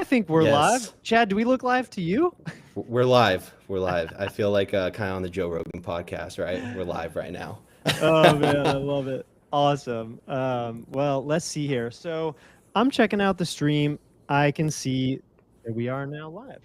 I think we're live. Yes, Chad, do we look live to you? we're live. We're live. I feel like kind of on the Joe Rogan podcast, right? We're live right now. Oh man, I love it. Awesome. Well, let's see here. So I'm checking out the stream. I can see that we are now live.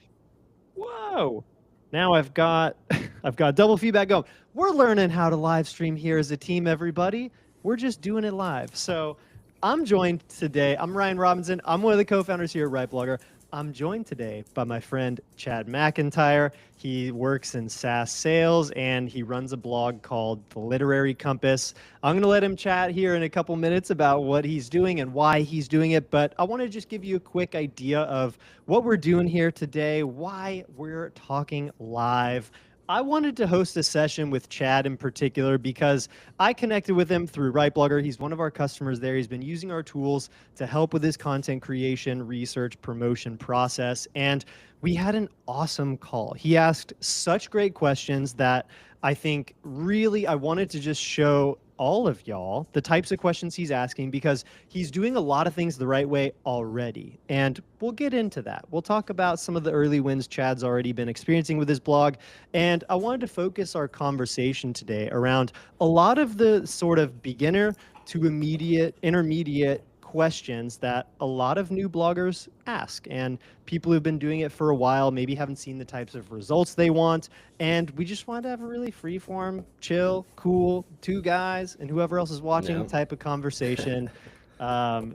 Whoa. Now I've got I've got double feedback going. We're learning how to live stream here as a team, everybody. We're just doing it live. So I'm joined today. I'm Ryan Robinson. I'm one of the co-founders here at RightBlogger. I'm joined today by my friend Chad McIntyre. He works in SaaS sales and he runs a blog called The Literary Compass. I'm going to let him chat here in a couple minutes about what he's doing and why he's doing it, but I want to just give you a quick idea of what we're doing here today, why we're talking live. I wanted to host a session with Chad in particular because I connected with him through RightBlogger. He's one of our customers there. He's been using our tools to help with his content creation, research, promotion process, and we had an awesome call. He asked such great questions that I think really I wanted to just show all of y'all the types of questions he's asking because he's doing a lot of things the right way already. And we'll get into that. We'll talk about some of the early wins Chad's already been experiencing with his blog. And I wanted to focus our conversation today around a lot of the sort of beginner to intermediate questions that a lot of new bloggers ask, and people who've been doing it for a while maybe haven't seen the types of results they want, and we just wanted to have a really free-form, chill, cool, two guys and whoever else is watching No. type of conversation.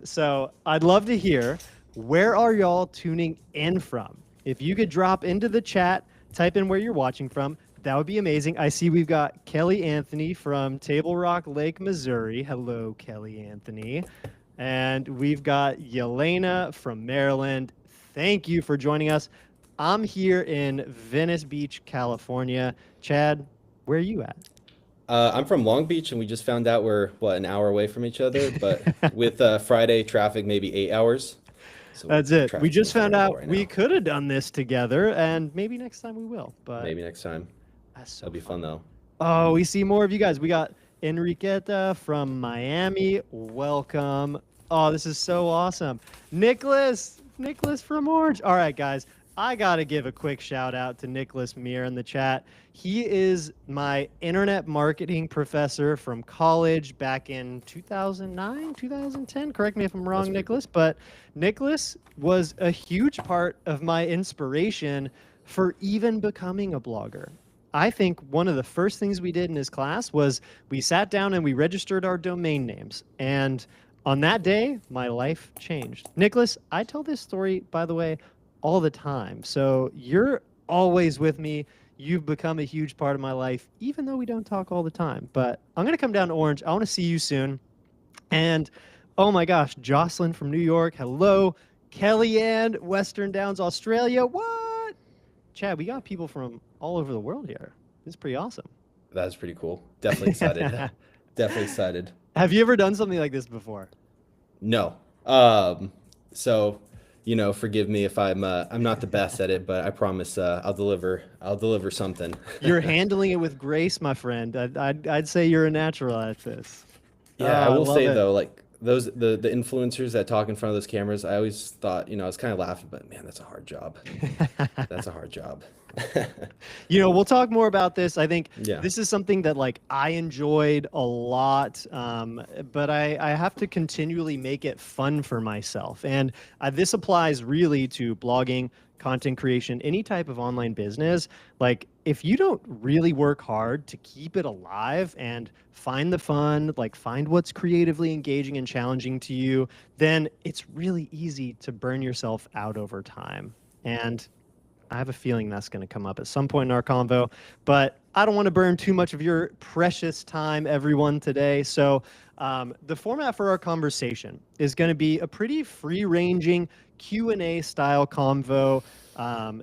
So I'd love to hear, where are y'all tuning in from? If you could drop into the chat, type in where you're watching from, that would be amazing. I see we've got Kelly Anthony from Table Rock Lake, Missouri. Hello, Kelly Anthony. And we've got Yelena from Maryland. Thank you for joining us. I'm here in Venice Beach, California. Chad, where are you at? I'm from Long Beach, and we just found out we're an hour away from each other, but with Friday traffic, maybe 8 hours. So That's it. We traffic's just found horrible out right we now. could have done this together, and maybe next time we will. But Maybe next time. that's so That'll be fun though. Oh, we see more of you guys. We got Enriqueta from Miami. Welcome. Oh, this is so awesome. Nicholas from Orange. All right, guys. I got to give a quick shout out to Nicholas Meir in the chat. He is my internet marketing professor from college back in 2009, 2010. Correct me if I'm wrong, Nicholas. But Nicholas was a huge part of my inspiration for even becoming a blogger. I think one of the first things we did in his class was we sat down and we registered our domain names. And on that day, my life changed. Nicholas, I tell this story, by the way, all the time. So you're always with me. You've become a huge part of my life, even though we don't talk all the time. But I'm going to come down to Orange. I want to see you soon. And oh my gosh, Jocelyn from New York. Hello. Kellyanne, Western Downs, Australia. What? Chad, we got people from all over the world here. This is pretty awesome. That's pretty cool. Definitely excited. Definitely excited. Have you ever done something like this before? No. So, forgive me if I'm not the best at it, but I promise I'll deliver. I'll deliver something. You're handling it with grace, my friend. I'd say you're a natural at this. Yeah, I will love say it. though, like the influencers that talk in front of those cameras, I always thought, I was kind of laughing, but man, that's a hard job. That's a hard job. We'll talk more about this. I think Yeah. this is something that I enjoyed a lot, but I have to continually make it fun for myself. And this applies really to blogging, content creation, any type of online business. Like, if you don't really work hard to keep it alive and find the fun, find what's creatively engaging and challenging to you, then it's really easy to burn yourself out over time. And I have a feeling that's going to come up at some point in our convo, but I don't want to burn too much of your precious time, everyone, today. So the format for our conversation is going to be a pretty free-ranging Q&A style convo.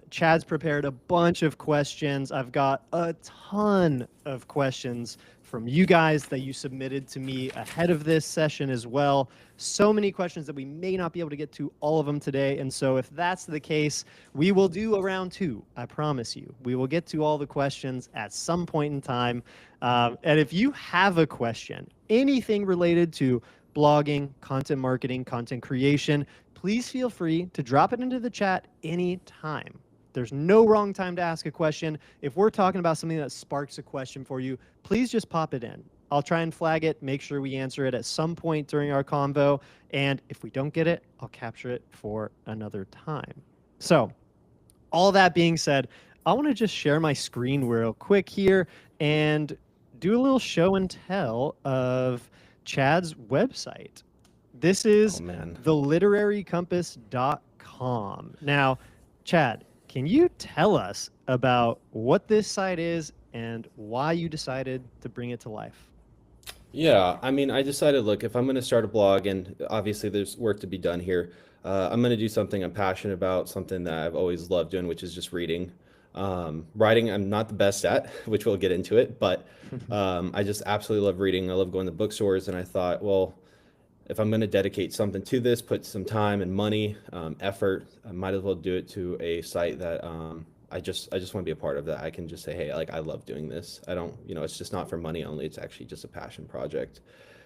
Chad's prepared a bunch of questions. I've got a ton of questions from you guys that you submitted to me ahead of this session as well. So many questions that we may not be able to get to all of them today. And so if that's the case, we will do a round two. I promise you. We will get to all the questions at some point in time. And if you have a question, anything related to blogging, content marketing, content creation, please feel free to drop it into the chat anytime. There's no wrong time to ask a question. If we're talking about something that sparks a question for you, please just pop it in. I'll try and flag it, make sure we answer it at some point during our convo. And if we don't get it, I'll capture it for another time. So all that being said, I want to just share my screen real quick here and do a little show and tell of Chad's website. This is theliterarycompass.com. Now, Chad, can you tell us about what this site is and why you decided to bring it to life? Yeah, I mean, I decided, look, if I'm going to start a blog, and obviously there's work to be done here, I'm going to do something I'm passionate about, something that I've always loved doing, which is just reading. Writing, I'm not the best at, which we'll get into it, but I just absolutely love reading. I love going to bookstores, and I thought, well, if I'm going to dedicate something to this, put some time and money, effort, I might as well do it to a site that I just want to be a part of, that I can just say, hey, like, I love doing this. I don't, it's just not for money only. It's actually just a passion project.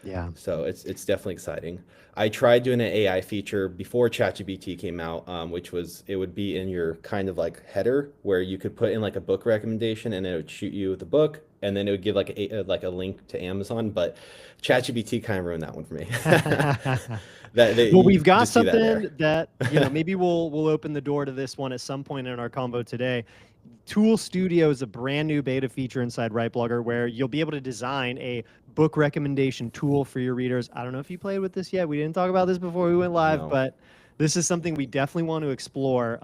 Yeah. So it's definitely exciting. I tried doing an AI feature before ChatGPT came out, which was, it would be in your kind of like header where you could put in like a book recommendation and it would shoot you the book, and then it would give like a link to Amazon. But ChatGPT kind of ruined that one for me. Well, we've got something that maybe we'll open the door to this one at some point in our combo today. Tool Studio is a brand new beta feature inside RightBlogger where you'll be able to design a book recommendation tool for your readers. I don't know if you played with this yet. We didn't talk about this before we went live, but this is something we definitely want to explore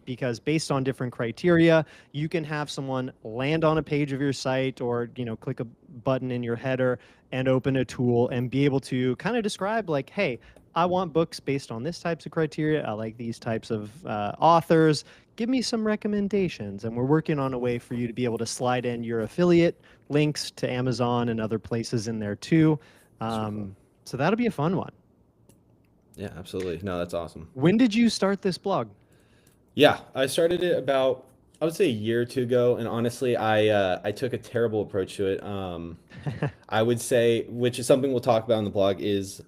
because based on different criteria, you can have someone land on a page of your site or, click a button in your header and open a tool and be able to kind of describe like, hey, I want books based on this types of criteria. I like these types of authors. Give me some recommendations. And we're working on a way for you to be able to slide in your affiliate links to Amazon and other places in there too. So that'll be a fun one. Yeah, absolutely. No, that's awesome. When did you start this blog? Yeah, I started it about, I would say, a year or two ago, and honestly, I took a terrible approach to it. I would say, which is something we'll talk about in the blog, is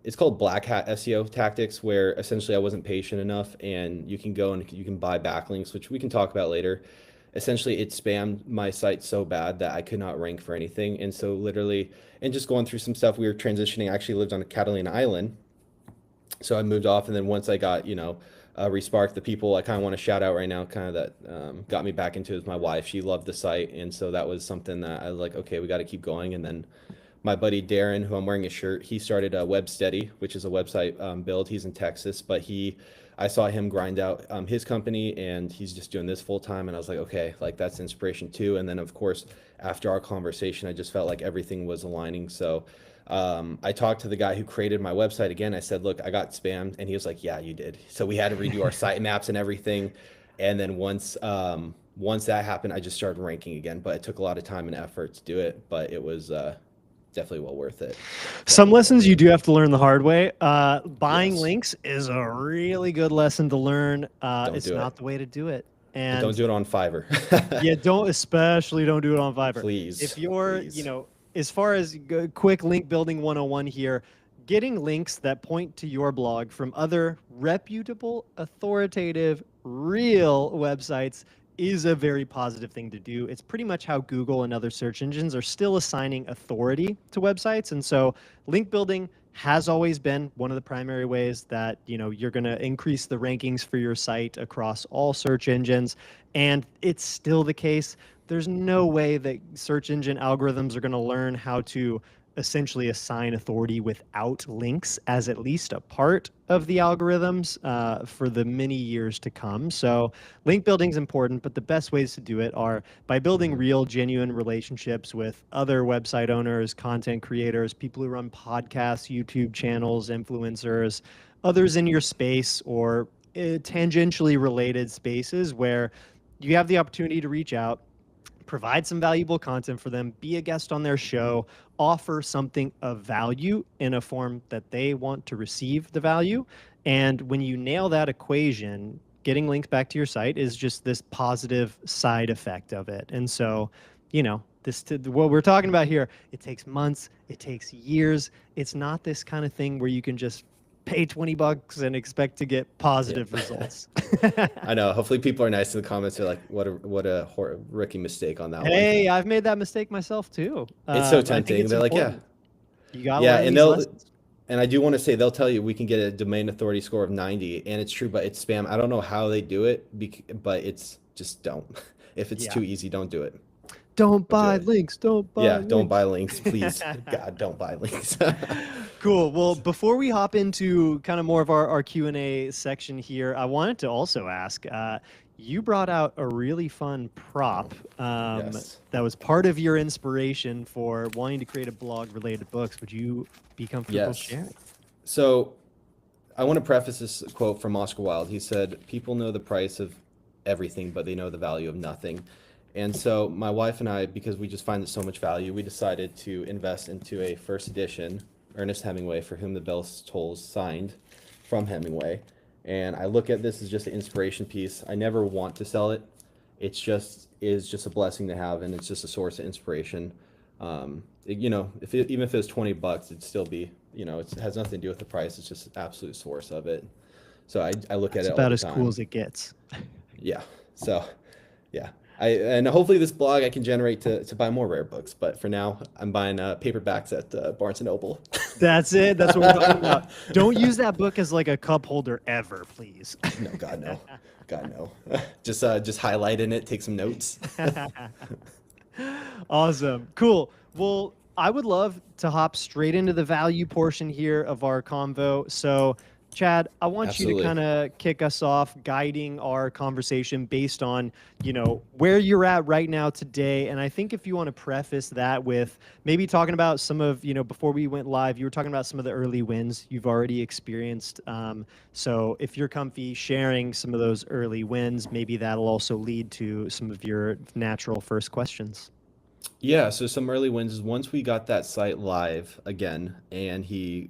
it's called black hat SEO tactics, where essentially I wasn't patient enough, and you can go and you can buy backlinks, which we can talk about later. Essentially, it spammed my site so bad that I could not rank for anything, and so literally, and just going through some stuff, we were transitioning. I actually lived on a Catalina island, so I moved off, and then once I got, Respark, the people I kind of want to shout out right now, kind of that got me back into it, is my wife. She loved the site, and so that was something that I was like, okay, we got to keep going. And then my buddy Darren, who I'm wearing his shirt, he started a WebSteady, which is a website build. He's in Texas, but I saw him grind out his company, and he's just doing this full time. And I was like, okay, like that's inspiration too. And then of course, after our conversation, I just felt like everything was aligning. So I talked to the guy who created my website again. I said, look, I got spammed. And he was like, yeah, you did. So we had to redo our site maps and everything. And then once that happened, I just started ranking again. But it took a lot of time and effort to do it. But it was definitely well worth it. Some lessons you do have to learn the hard way. Buying links is a really good lesson to learn. It's not the way to do it. And don't do it on Fiverr. Yeah, especially don't do it on Fiverr. Please. If you're, as far as quick link building 101 here, getting links that point to your blog from other reputable, authoritative, real websites is a very positive thing to do. It's pretty much how Google and other search engines are still assigning authority to websites. And so link building has always been one of the primary ways that, you're going to increase the rankings for your site across all search engines. And it's still the case. There's no way that search engine algorithms are going to learn how to essentially assign authority without links as at least a part of the algorithms for the many years to come. So link building is important, but the best ways to do it are by building real, genuine relationships with other website owners, content creators, people who run podcasts, YouTube channels, influencers, others in your space, or tangentially related spaces where you have the opportunity to reach out, provide some valuable content for them, be a guest on their show, offer something of value in a form that they want to receive the value. And when you nail that equation, getting links back to your site is just this positive side effect of it. And so, what we're talking about here, it takes months, it takes years. It's not this kind of thing where you can just pay $20 and expect to get positive results. I know. Hopefully people are nice in the comments. They're like, what a rookie mistake on that one. Hey, I've made that mistake myself too. It's so I think tempting. it's They're like, yeah. important. You got to Yeah, learn and these lessons. I do want to say they'll tell you we can get a domain authority score of 90, and it's true, but it's spam. I don't know how they do it, but it's just don't. If it's too easy, don't do it. Don't Don't do buy it. links. Don't buy Yeah, links. don't buy links, please. God, don't buy links. Cool. Well, before we hop into kind of more of our Q&A section here, I wanted to also ask, you brought out a really fun prop Yes. that was part of your inspiration for wanting to create a blog related to books. Would you be comfortable Yes. sharing? So I want to preface this quote from Oscar Wilde. He said, "People know the price of everything, but they know the value of nothing." And so my wife and I, because we just find it so much value, we decided to invest into a first edition Ernest Hemingway, For Whom the Bell Tolls, signed from Hemingway. And I look at this as just an inspiration piece. I never want to sell it. It's just is just a blessing to have, and it's just a source of inspiration. You know, even if it was $20, it'd still be, you know, it has nothing to do with the price. It's just an absolute source of it. So I look at it all the time. It's about as cool as it gets. Yeah. So, yeah. And hopefully this blog I can generate to buy more rare books. But for now, I'm buying paperbacks at Barnes and Noble. That's it. That's what we're talking about. Don't use that book as like a cup holder ever, please. No, God no, God no. Just highlight in it, take some notes. Awesome. Cool. Well, I would love to hop straight into the value portion here of our convo. So, Chad, I want you to Absolutely. kind of kick us off, guiding our conversation based on, you know, where you're at right now today. And I think if you want to preface that with maybe talking about some of, you know, before we went live, you were talking about some of the early wins you've already experienced. So if you're comfy sharing some of those early wins, maybe that'll also lead to some of your natural first questions. Yeah, so some early wins is once we got that site live again, and he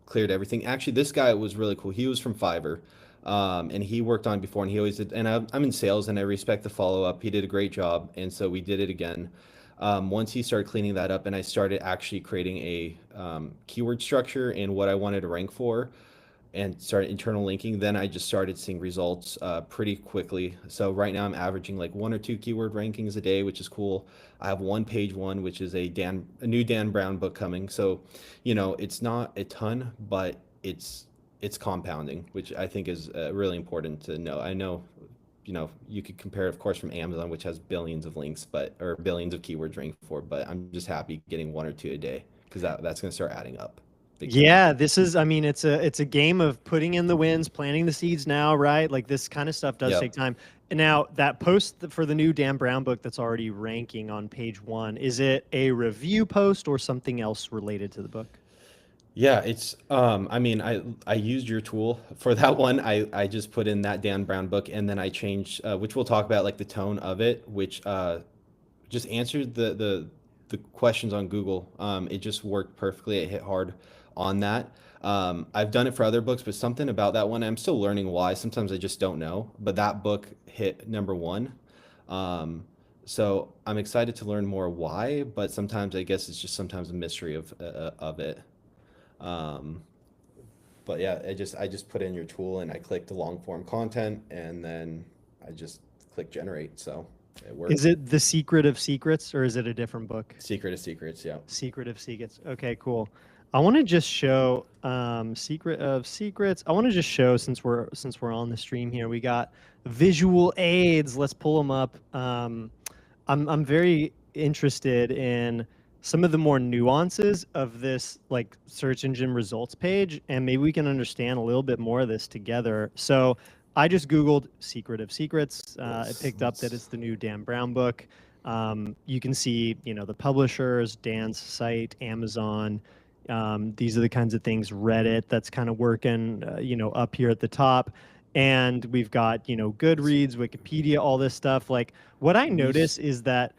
cleared everything. Actually, this guy was really cool. He was from Fiverr, and he worked on it before, and he always did. And I'm in sales, and I respect the follow up. He did a great job, and so we did it again. Once he started cleaning that up, and I started actually creating a keyword structure and what I wanted to rank for, and started internal linking, then I just started seeing results pretty quickly. So right now I'm averaging like 1 or 2 keyword rankings a day, which is cool. I have one page one, which is a new Dan Brown book coming. So, you know, it's not a ton, but it's compounding, which I think is really important to know. I know, you know, you could compare it, of course, from Amazon, which has billions of links, or billions of keywords ranked for, but I'm just happy getting 1 or 2 a day because that's going to start adding up. Yeah, this is, I mean, it's a game of putting in the wins, planting the seeds now, right? Like this kind of stuff does take time. And now that post for the new Dan Brown book that's already ranking on page 1, is it a review post or something else related to the book? Yeah, it's I mean, I used your tool for that one. I just put in that Dan Brown book, and then I changed which we'll talk about, like the tone of it, which just answered the questions on Google. It just worked perfectly. It hit hard on that. I've done it for other books, but something about that one, I'm still learning why. Sometimes I just don't know. But that book hit #1. So I'm excited to learn more why, but sometimes I guess it's just sometimes a mystery of it. Um, but yeah, I just put in your tool and I clicked the long form content, and then I just click generate. So it worked. Is it The Secret of Secrets or is it a different book? Secret of Secrets, yeah. Secret of Secrets. Okay, cool. I want to just show Secret of Secrets. I want to just show, since we're on the stream here, we got visual aids. Let's pull them up. I'm very interested in some of the more nuances of this like search engine results page, and maybe we can understand a little bit more of this together. So I just Googled Secret of Secrets. It picked up that it's the new Dan Brown book. You can see, you know, the publishers, Dan's site, Amazon. These are the kinds of things, Reddit, that's kind of working, you know, up here at the top. And we've got, you know, Goodreads, Wikipedia, all this stuff. Like what I notice is that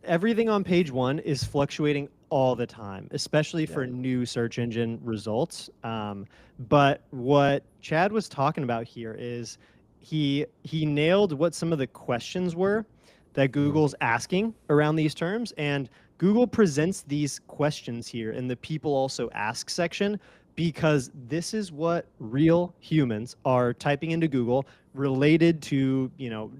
everything on page 1 is fluctuating all the time, especially for new search engine results. But what Chad was talking about here is he nailed what some of the questions were, that Mhm. Google's asking around these terms. And Google presents these questions here in the people also ask section because this is what real humans are typing into Google related to,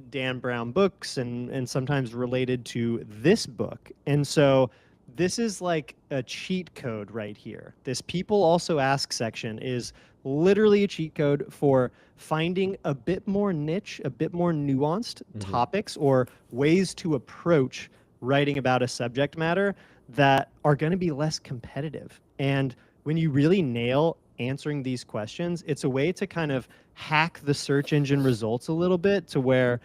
Dan Brown books and sometimes related to this book. And so this is like a cheat code right here. This people also ask section is literally a cheat code for finding a bit more niche, a bit more nuanced Mhm. topics or ways to approach writing about a subject matter that are going to be less competitive. And when you really nail answering these questions, it's a way to kind of hack the search engine results a little bit to where,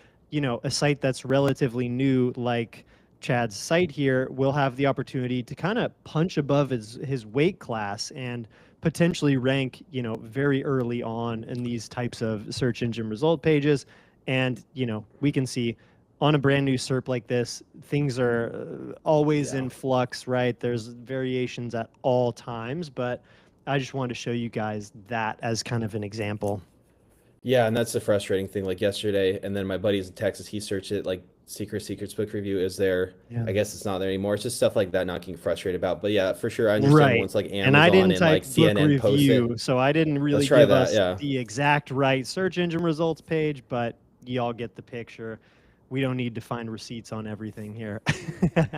a site that's relatively new, like Chad's site here, will have the opportunity to kind of punch above his weight class and potentially rank, very early on in these types of search engine result pages. And, we can see on a brand new SERP like this, things are always Yeah. in flux, right? There's variations at all times, but I just wanted to show you guys that as kind of an example. Yeah, and that's the frustrating thing. Like yesterday, and then my buddy's in Texas, he searched it like Secrets book review is there. Yeah. I guess it's not there anymore. It's just stuff like that not getting frustrated about. But yeah, for sure, I understand Right. once like And I Amazon didn't and type like book CNN post it. review, so I didn't Let's really try give that. us Yeah. the exact right search engine results page, but y'all get the picture. We don't need to find receipts on everything here.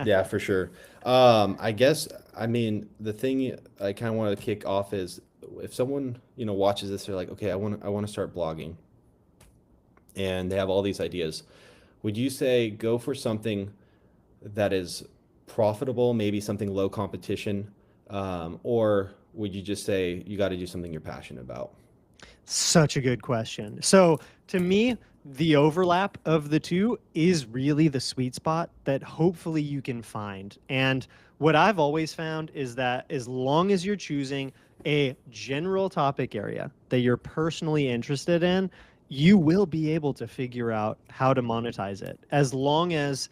Yeah, for sure. I guess I mean the thing I kind of wanted to kick off is if someone watches this, they're like, okay, I want to start blogging, and they have all these ideas. Would you say go for something that is profitable, maybe something low competition, or would you just say you got to do something you're passionate about? Such a good question. So, to me, the overlap of the two is really the sweet spot that hopefully you can find. And what I've always found is that as long as you're choosing a general topic area that you're personally interested in, you will be able to figure out how to monetize it as long as,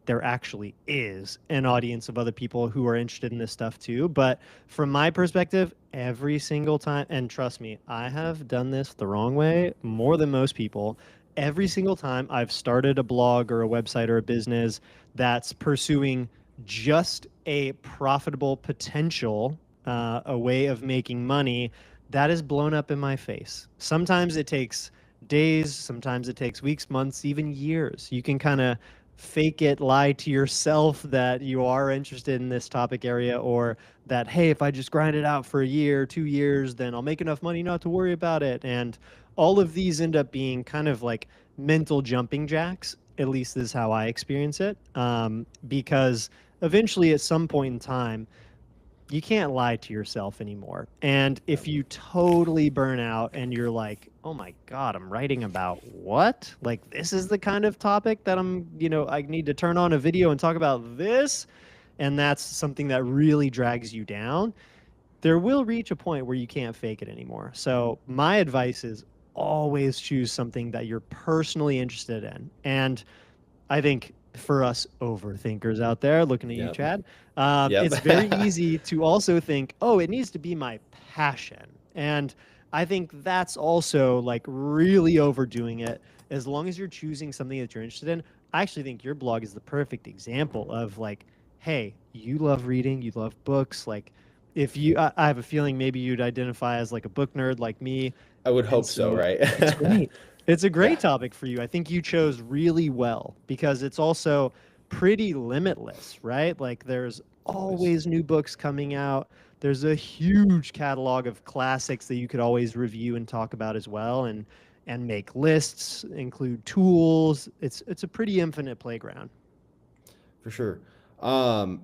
there actually is an audience of other people who are interested in this stuff too. But from my perspective, every single time, and trust me, I have done this the wrong way more than most people. Every single time I've started a blog or a website or a business that's pursuing just a profitable potential, a way of making money, that is blown up in my face. Sometimes it takes days, sometimes it takes weeks, months, even years. You can kind of fake it, lie to yourself that you are interested in this topic area, or that, hey, if I just grind it out for a year, 2 years, then I'll make enough money not to worry about it. And all of these end up being kind of like mental jumping jacks. At least this is how I experience it. Because eventually, at some point in time, you can't lie to yourself anymore. And Yeah, if you totally burn out and you're like, oh my God, I'm writing about what? Like, this is the kind of topic that I need to turn on a video and talk about this. And that's something that really drags you down. There will reach a point where you can't fake it anymore. So, my advice is always choose something that you're personally interested in. And I think for us overthinkers out there, looking at you, yep, Chad, yep. it's very easy to also think, oh, it needs to be my passion. And I think that's also like really overdoing it. As long as you're choosing something that you're interested in, I actually think your blog is the perfect example of like, hey, you love reading, you love books. Like, if you, I have a feeling maybe you'd identify as like a book nerd like me. I would And hope so, so right? it's great. It's a Yeah, great topic for you. I think you chose really well because it's also pretty limitless, right? Like there's always. always new books coming out. There's a huge catalog of classics that you could always review and talk about as well and make lists, include tools. It's a pretty infinite playground. For sure. Um,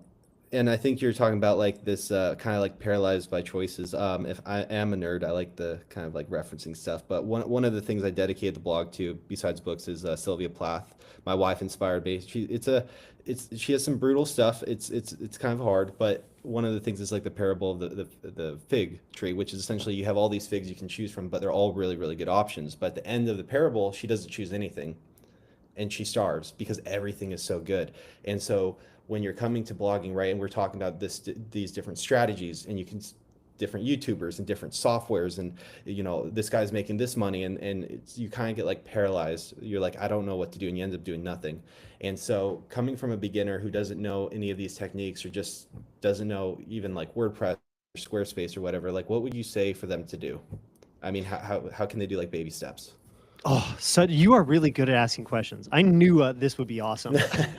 and I think you're talking about like this kind of like paralyzed by choices. If I am a nerd, I like the kind of like referencing stuff. But one of the things I dedicated the blog to, besides books, is Sylvia Plath. My wife inspired me. She has some brutal stuff. It's kind of hard, but one of the things is like the parable of the fig tree, which is essentially you have all these figs you can choose from, but they're all really really good options. But at the end of the parable, she doesn't choose anything and she starves because everything is so good. And so when you're coming to blogging, right, and we're talking about these different strategies, and you can different YouTubers and different softwares, and this guy's making this money, and you kind of get like paralyzed. You're like, I don't know what to do, and you end up doing nothing. And so coming from a beginner who doesn't know any of these techniques, or just doesn't know even like WordPress or Squarespace or whatever, like what would you say for them to do? I mean, how can they do like baby steps? Oh, so you are really good at asking questions. I knew this would be awesome.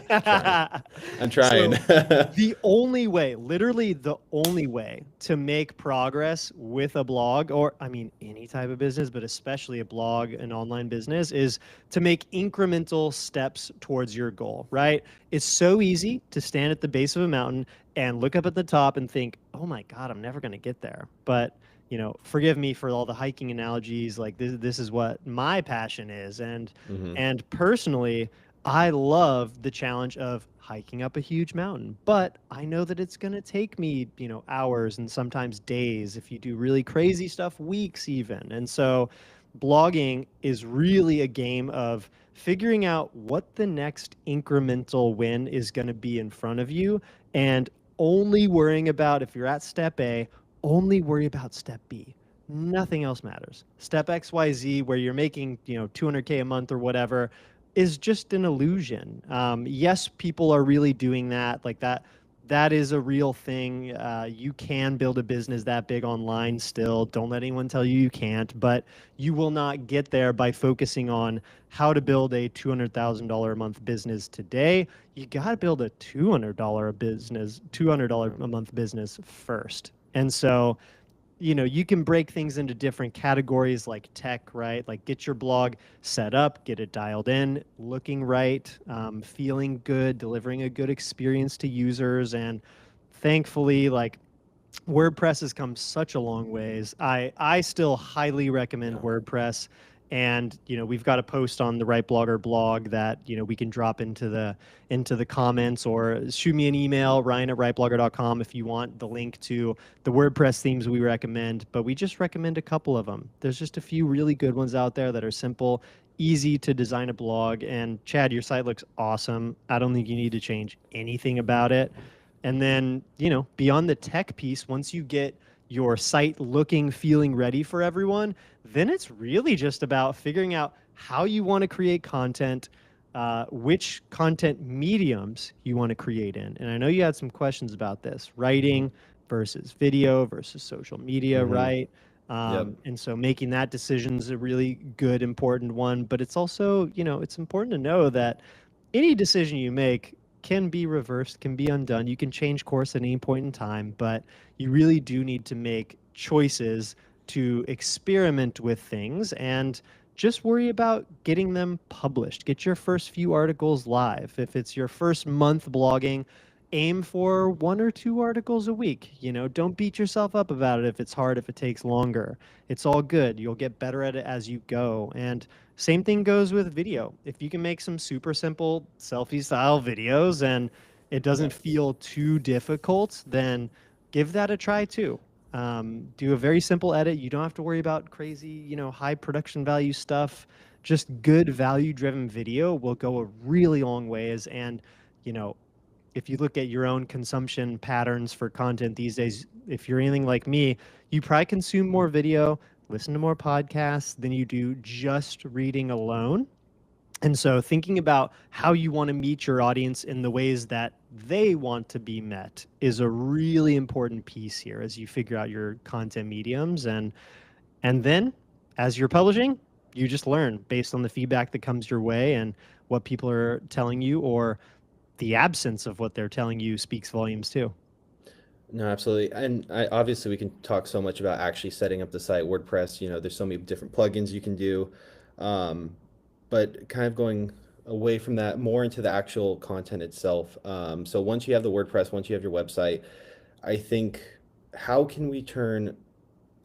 I'm trying. So the only way, literally the only way to make progress with a blog, or I mean, any type of business, but especially a blog, an online business, is to make incremental steps towards your goal, right? It's so easy to stand at the base of a mountain and look up at the top and think, oh my God, I'm never going to get there. But forgive me for all the hiking analogies. Like this is what my passion is. Hmm. And personally, I love the challenge of hiking up a huge mountain, but I know that it's going to take me, hours and sometimes days. If you do really crazy stuff, weeks even. And so blogging is really a game of figuring out what the next incremental win is going to be in front of you, and only worrying about, if you're at step A, only worry about step B. Nothing else matters. Step XYZ, where you're making, 200K a month or whatever, is just an illusion. Yes, people are really doing that. Like that, that is a real thing. You can build a business that big online still. Don't let anyone tell you you can't, but you will not get there by focusing on how to build a $200,000 a month business today. You got to build a $200 a month business first. And so, you can break things into different categories like tech, right? Like get your blog set up, get it dialed in, looking right, feeling good, delivering a good experience to users. And thankfully, like WordPress has come such a long ways. I still highly recommend Yeah. WordPress. And we've got a post on the RightBlogger blog that we can drop into the comments, or shoot me an email, ryan@rightblogger.com, if you want the link to the WordPress themes we recommend. But we just recommend a couple of them. There's just a few really good ones out there that are simple, easy to design a blog. And Chad, your site looks awesome. I don't think you need to change anything about it. And then, beyond the tech piece, once you get your site looking, feeling ready for everyone, then it's really just about figuring out how you want to create content, which content mediums you want to create in. And I know you had some questions about this: writing versus video versus social media, Hmm. right? Yep. And so making that decision is a really good, important one. But it's also, it's important to know that any decision you make can be reversed, can be undone. You can change course at any point in time, but you really do need to make choices to experiment with things and just worry about getting them published. Get your first few articles live. If it's your first month blogging, aim for 1 or 2 articles a week. Don't beat yourself up about it if it's hard, if it takes longer. It's all good. You'll get better at it as you go. And same thing goes with video. If you can make some super simple selfie style videos and it doesn't Yes. feel too difficult, then give that a try too. Do a very simple edit. You don't have to worry about crazy, high production value stuff. Just good value driven video will go a really long ways. And, you know, if you look at your own consumption patterns for content these days, if you're anything like me, you probably consume more video, listen to more podcasts than you do just reading alone. And so thinking about how you want to meet your audience in the ways that they want to be met is a really important piece here as you figure out your content mediums. And then as you're publishing, you just learn based on the feedback that comes your way, and what people are telling you, or the absence of what they're telling you speaks volumes too. No, absolutely. And obviously, we can talk so much about actually setting up the site. WordPress, there's so many different plugins you can do. Um, but kind of going away from that, more into the actual content itself. So once you have the WordPress, once you have your website, I think, how can we turn,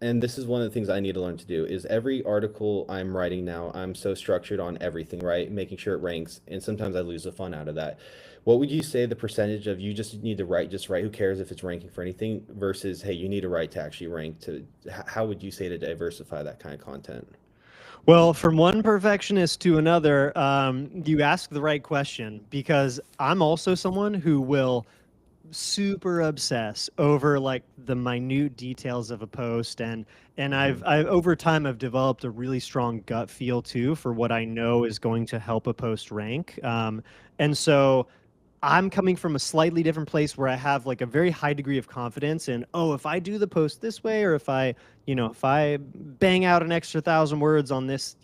and this is one of the things I need to learn to do, is every article I'm writing now, I'm so structured on everything, right? Making sure it ranks. And sometimes I lose the fun out of that. What would you say the percentage of you just need to write, just write, who cares if it's ranking for anything, versus, hey, you need to write to actually rank to, how would you say to diversify that kind of content? Well, from one perfectionist to another, you ask the right question, because I'm also someone who will super obsess over like the minute details of a post, and Hmm. I over time I've developed a really strong gut feel too for what I know is going to help a post rank. And so I'm coming from a slightly different place where I have like a very high degree of confidence in, oh, if I do the post this way, or if I, if I bang out an extra 1,000 words on this,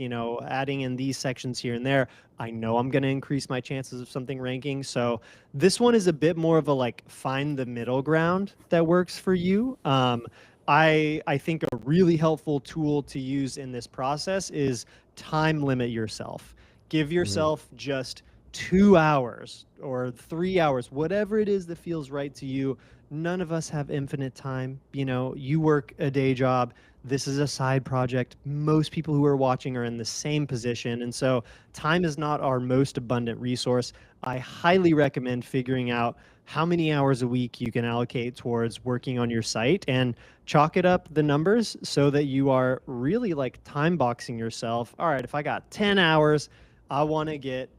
adding in these sections here and there, I know I'm going to increase my chances of something ranking. So this one is a bit more of a like find the middle ground that works for you. I think a really helpful tool to use in this process is time limit yourself. Give Hmm. yourself just 2 hours or 3 hours, whatever it is that feels right to you. None of us have infinite time. You work a day job. This is a side project. Most people who are watching are in the same position. And so time is not our most abundant resource. I highly recommend figuring out how many hours a week you can allocate towards working on your site and chalk it up the numbers so that you are really like time boxing yourself. All right, if I got 10 hours, I want to get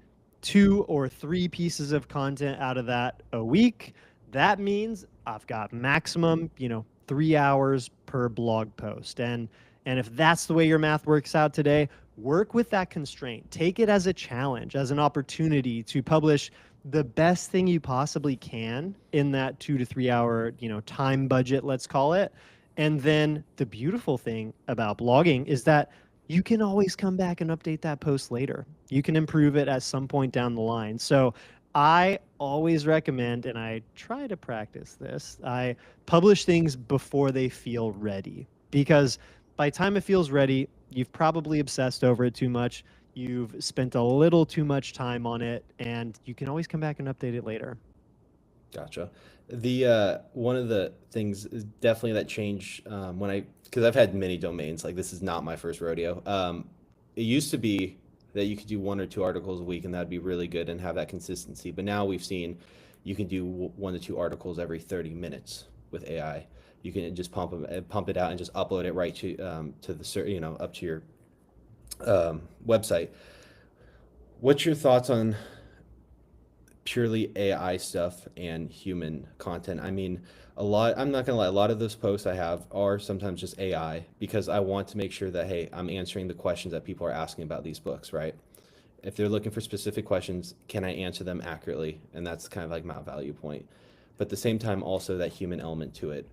2 or 3 pieces of content out of that a week. That means I've got maximum, 3 hours per blog post. And if that's the way your math works out today, work with that constraint. Take it as a challenge, as an opportunity to publish the best thing you possibly can in that 2 to 3 hour, time budget, let's call it. And then the beautiful thing about blogging is that you can always come back and update that post later. You can improve it at some point down the line. So I always recommend, and I try to practice this, I publish things before they feel ready. Because by the time it feels ready, you've probably obsessed over it too much. You've spent a little too much time on it, and you can always come back and update it later. Gotcha. The one of the things is definitely that change when I because I've had many domains. Like this is not my first rodeo. It used to be that you could do 1 or 2 articles a week and that'd be really good and have that consistency. But now we've seen you can do 1 to 2 articles every 30 minutes with AI. You can just pump it out and just upload it right to the up to your website. What's your thoughts on purely AI stuff and human content? I mean, I'm not gonna lie, a lot of those posts I have are sometimes just AI because I want to make sure that, hey, I'm answering the questions that people are asking about these books, right? If they're looking for specific questions, can I answer them accurately? And that's kind of like my value point. But at the same time, also that human element to it.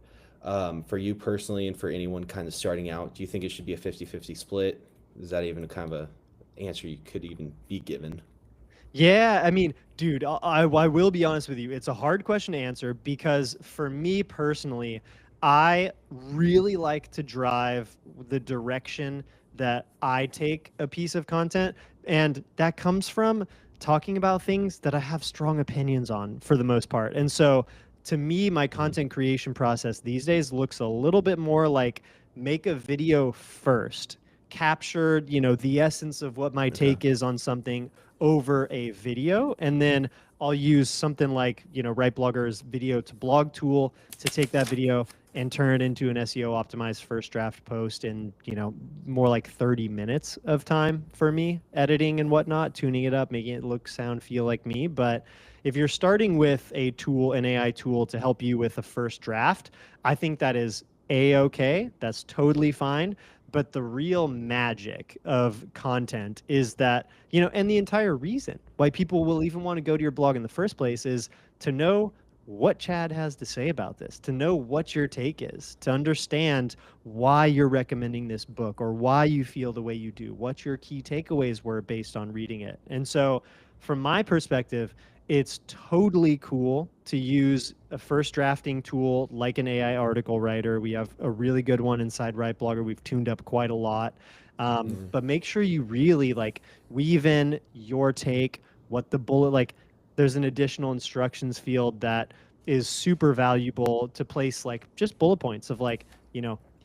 For you personally and for anyone kind of starting out, do you think it should be a 50-50 split? Is that even kind of a answer you could even be given? Yeah, I mean, dude, I will be honest with you. It's a hard question to answer because for me personally, I really like to drive the direction that I take a piece of content. And that comes from talking about things that I have strong opinions on for the most part. And so to me, my Mhm. content creation process these days looks a little bit more like make a video first, capture, the essence of what my Okay. take is on something over a video, and then I'll use something like RightBlogger's video to blog tool to take that video and turn it into an SEO optimized first draft post in more like 30 minutes of time for me editing and whatnot, tuning it up, making it look, sound, feel like me. But if you're starting with a tool, an AI tool to help you with a first draft, I think that is a-okay. That's totally fine. But the real magic of content is that, and the entire reason why people will even want to go to your blog in the first place is to know what Chad has to say about this, to know what your take is, to understand why you're recommending this book or why you feel the way you do, what your key takeaways were based on reading it. And so, from my perspective, it's totally cool to use a first drafting tool like an AI article writer. We have a really good one inside RightBlogger. We've tuned up quite a lot. Mhm. But make sure you really like weave in your take, what the bullet like. There's an additional instructions field that is super valuable to place like just bullet points of like,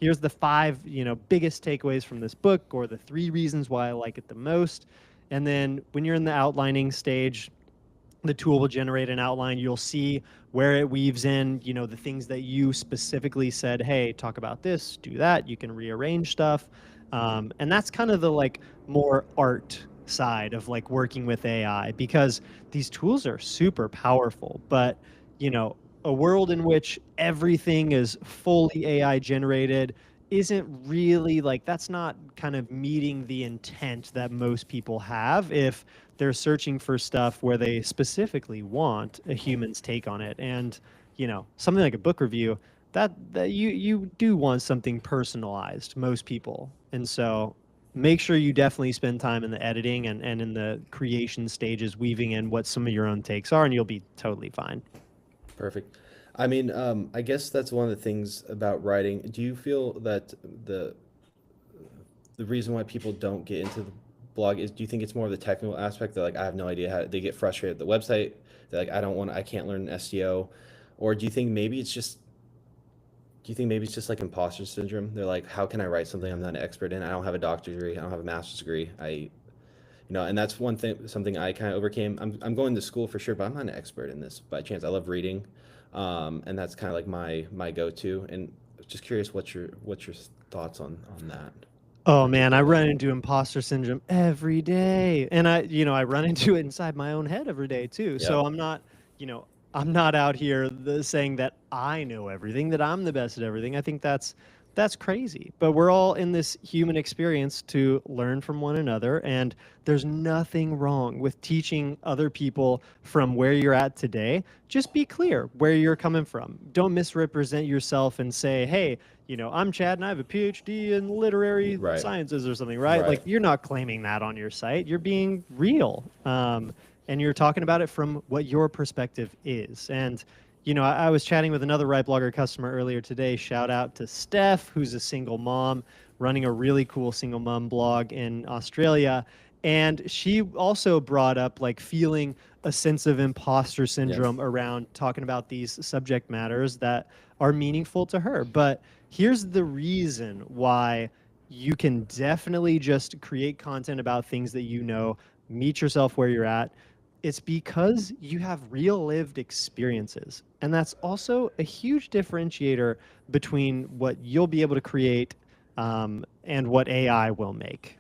here's the 5, biggest takeaways from this book or the 3 reasons why I like it the most. And then when you're in the outlining stage, the tool will generate an outline. You'll see where it weaves in, the things that you specifically said, hey, talk about this, do that. You can rearrange stuff. And that's kind of the like more art side of like working with AI because these tools are super powerful. But, you know, a world in which everything is fully AI generated isn't really like that's not kind of meeting the intent that most people have if they're searching for stuff where they specifically want a human's take on it. And, something like a book review, that you do want something personalized, most people. And so make sure you definitely spend time in the editing and in the creation stages, weaving in what some of your own takes are, and you'll be totally fine. Perfect. I mean, I guess that's one of the things about writing. Do you feel that the the reason why people don't get into the blog is, do you think it's more of the technical aspect? They're like, I have no idea how they get frustrated at the website. They're like, I can't learn SEO. Or do you think maybe it's just, do you think maybe it's just like imposter syndrome? They're like, how can I write something I'm not an expert in? I don't have a doctorate degree. I don't have a master's degree. And that's one thing, something I kind of overcame. I'm going to school for sure, but I'm not an expert in this by chance. I love reading, and that's kind of like my go-to. And just curious, what's your thoughts on that in Oh man, I particular? run into imposter syndrome every day. And I run into it inside my own head every day too. Yep. So you know, I'm not out here saying that I know everything, that I'm the best at everything. I think that's crazy. But we're all in this human experience to learn from one another, and there's nothing wrong with teaching other people from where you're at today. Just be clear where you're coming from. Don't misrepresent yourself and say, "Hey, I'm Chad and I have a PhD in literary Right. sciences or something," right? Like Right. you're not claiming that on your site. You're being real. And you're talking about it from what your perspective is. And, I was chatting with another RightBlogger customer earlier today. Shout out to Steph, who's a single mom running a really cool single mom blog in Australia. And she also brought up like feeling a sense of imposter Yes. syndrome around talking about these subject matters that are meaningful to her. But here's the reason why you can definitely just create content about things that meet yourself where you're at. It's because you have real lived experiences. And that's also a huge differentiator between what you'll be able to create and what AI will make,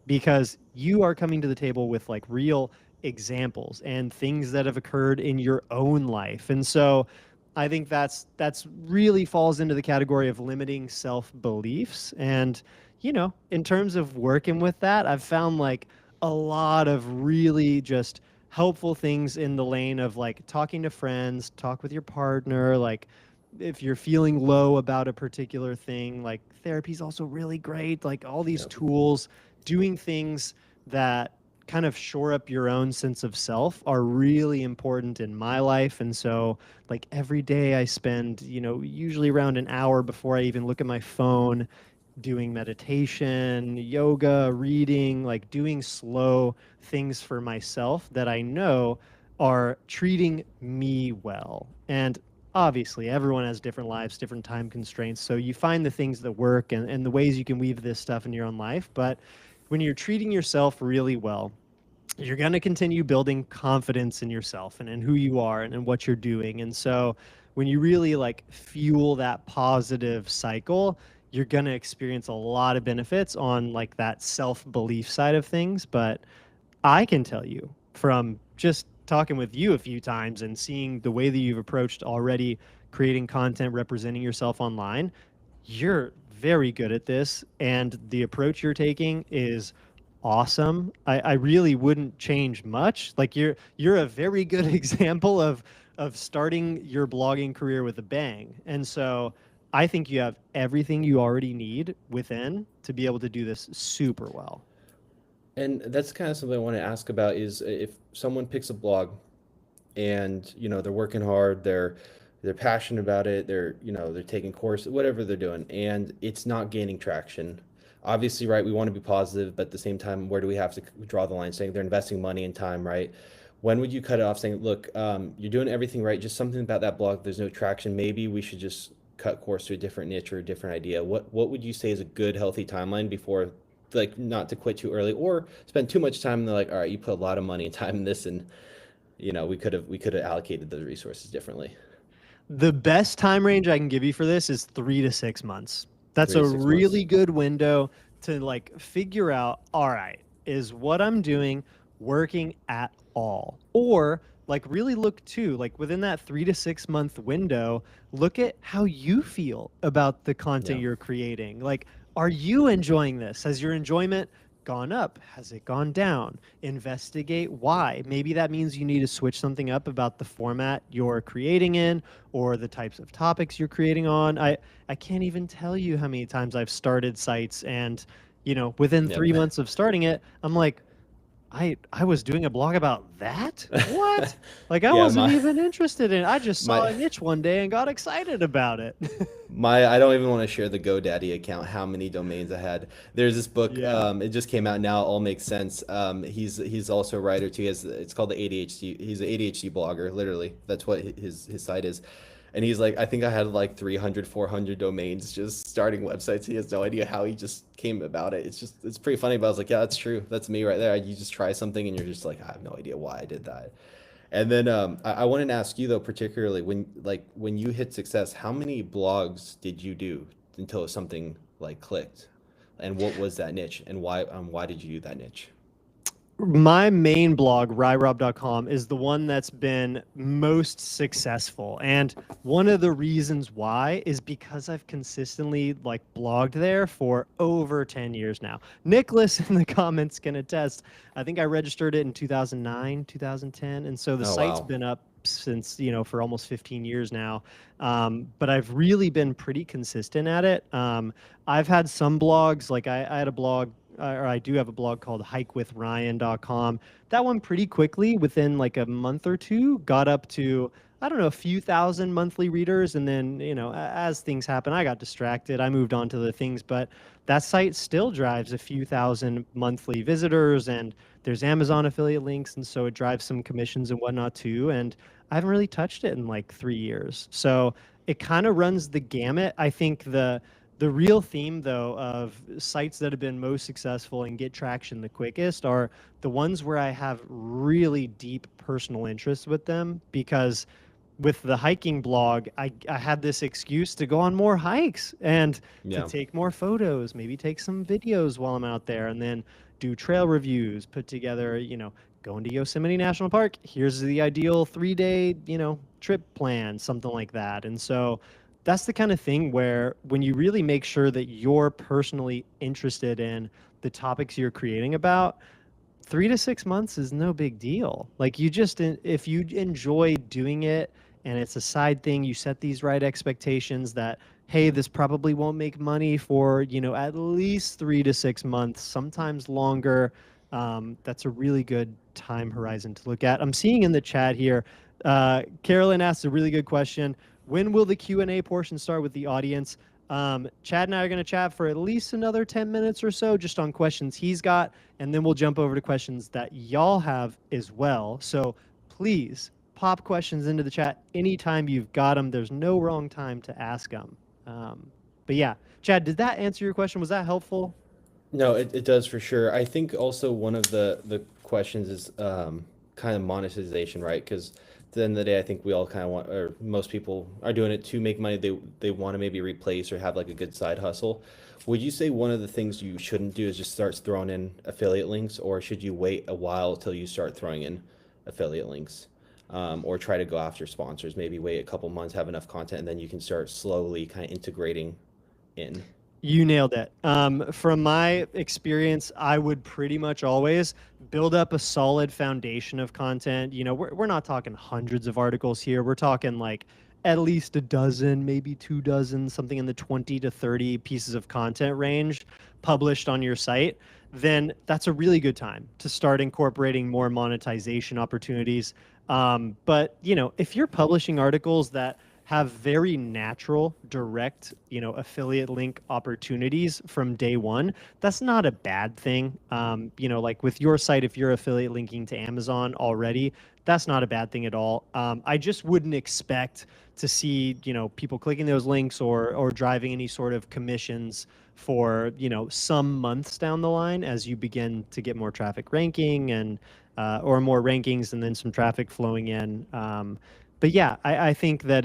because you are coming to the table with like real examples and things that have occurred in your own life. And so I think that's really falls into the category of limiting self beliefs. And in terms of working with that, I've found like a lot of really just helpful things in the lane of like talking to friends, talk with your partner, like if you're feeling low about a particular thing, like therapy is also really great. Like all these Yep. tools, doing things that kind of shore up your own sense of self are really important in my life. And so like every day I spend, usually around an hour before I even look at my phone, doing meditation, yoga, reading, like doing slow things for myself that I know are treating me well. And obviously, everyone has different lives, different time constraints. So you find the things that work and the ways you can weave this stuff in your own life. But when you're treating yourself really well, you're going to continue building confidence in yourself and in who you are and what you're doing. And so when you really like fuel that positive cycle, you're going to experience a lot of benefits on like that self-belief side of things. But I can tell you from just talking with you a few times and seeing the way that you've approached already creating content representing yourself online, you're very good at this. And the approach you're taking is awesome. I really wouldn't change much. Like you're a very good example of starting your blogging career with a bang. And so I think you have everything you already need within to be able to do this super well. And that's kind of something I want to ask about is, if someone picks a blog and they're working hard, they're passionate about it, they're taking courses, whatever they're doing, and it's not gaining traction. Obviously, right, we want to be positive, but at the same time, where do we have to draw the line, saying they're investing money and time, right? When would you cut it off, saying, look, you're doing everything right, just something about that blog, there's no traction, maybe we should just cut course to a different niche or a different idea? What would you say is a good healthy timeline before, like, not to quit too early or spend too much time and they're like, all right, you put a lot of money and time in this, and we could have allocated the resources differently. The best time range I can give you for this is 3 to 6 months. That's Three a to six months. really good window to like figure out, all right, is what I'm doing working at all? Or like really look too, like within that 3 to 6 month window, look at how you feel about the content Yeah. you're creating. Like, are you enjoying this? Has your enjoyment gone up? Has it gone down? Investigate why. Maybe that means you need to switch something up about the format you're creating in or the types of topics you're creating on. I can't even tell you how many times I've started sites and, within Yep. 3 months of starting it, I'm like, I was doing a blog about that? What? Like I Yeah, wasn't even interested in it. I just saw my a niche one day and got excited about it. I don't even want to share the GoDaddy account, how many domains I had. There's this book, Yeah. it just came out now, All Makes Sense. He's also a writer too. It's called the ADHD. He's an ADHD blogger, literally. That's what his site is. And he's like, I think I had like 300, 400 domains just starting websites. He has no idea how he just came about it. It's pretty funny, but I was like, yeah, that's true. That's me right there. You just try something and you're just like, I have no idea why I did that. And then I wanted to ask you though, particularly when you hit success, how many blogs did you do until something like clicked? And what was that niche? And why did you do that niche? My main blog, ryrob.com, is the one that's been most successful. And one of the reasons why is because I've consistently like blogged there for over 10 years now. Nicholas in the comments can attest. I think I registered it in 2009, 2010. And so the Oh site's wow. been up since, for almost 15 years now. But I've really been pretty consistent at it. I've had some blogs, like I had a blog or I do have a blog called hikewithryan.com. That one pretty quickly, within like a month or two, got up to, I don't know, a few thousand monthly readers. And then, as things happen, I got distracted. I moved on to the things, but that site still drives a few thousand monthly visitors and there's Amazon affiliate links. And so it drives some commissions and whatnot too. And I haven't really touched it in like 3 years. So it kind of runs the gamut. I think the real theme, though, of sites that have been most successful and get traction the quickest are the ones where I have really deep personal interest with them. Because with the hiking blog, I had this excuse to go on more hikes and to Yeah. take more photos, maybe take some videos while I'm out there, and then do trail reviews, put together, going to Yosemite National Park. Here's the ideal 3 day, trip plan, something like that. And so that's the kind of thing where when you really make sure that you're personally interested in the topics you're creating about, 3 to 6 months is no big deal. Like you just, if you enjoy doing it and it's a side thing, you set these right expectations that, hey, this probably won't make money for, at least 3 to 6 months, sometimes longer. That's a really good time horizon to look at. I'm seeing in the chat here, Carolyn asked a really good question. When will the Q&A portion start with the audience? Chad and I are going to chat for at least another 10 minutes or so just on questions he's got, and then we'll jump over to questions that y'all have as well. So please pop questions into the chat anytime you've got them. There's no wrong time to ask them. But yeah, Chad, did that answer your question? Was that helpful? No, it does for sure. I think also one of the questions is kind of monetization, right? Because at the end of the day, I think we all kind of want, or most people are doing it to make money. They want to maybe replace or have like a good side hustle. Would you say one of the things you shouldn't do is just start throwing in affiliate links, or should you wait a while till you start throwing in affiliate links? Or try to go after sponsors, maybe wait a couple months, have enough content, and then you can start slowly kind of integrating in. You nailed it. From my experience, I would pretty much always build up a solid foundation of content. We're not talking hundreds of articles here. We're talking like at least a dozen, maybe 2 dozen, something in the 20 to 30 pieces of content range published on your site. Then that's a really good time to start incorporating more monetization opportunities. But if you're publishing articles that have very natural, direct, affiliate link opportunities from day one, that's not a bad thing. Like with your site, if you're affiliate linking to Amazon already, that's not a bad thing at all. I just wouldn't expect to see, people clicking those links or driving any sort of commissions for, some months down the line as you begin to get more traffic ranking and or more rankings and then some traffic flowing in. But yeah, I think that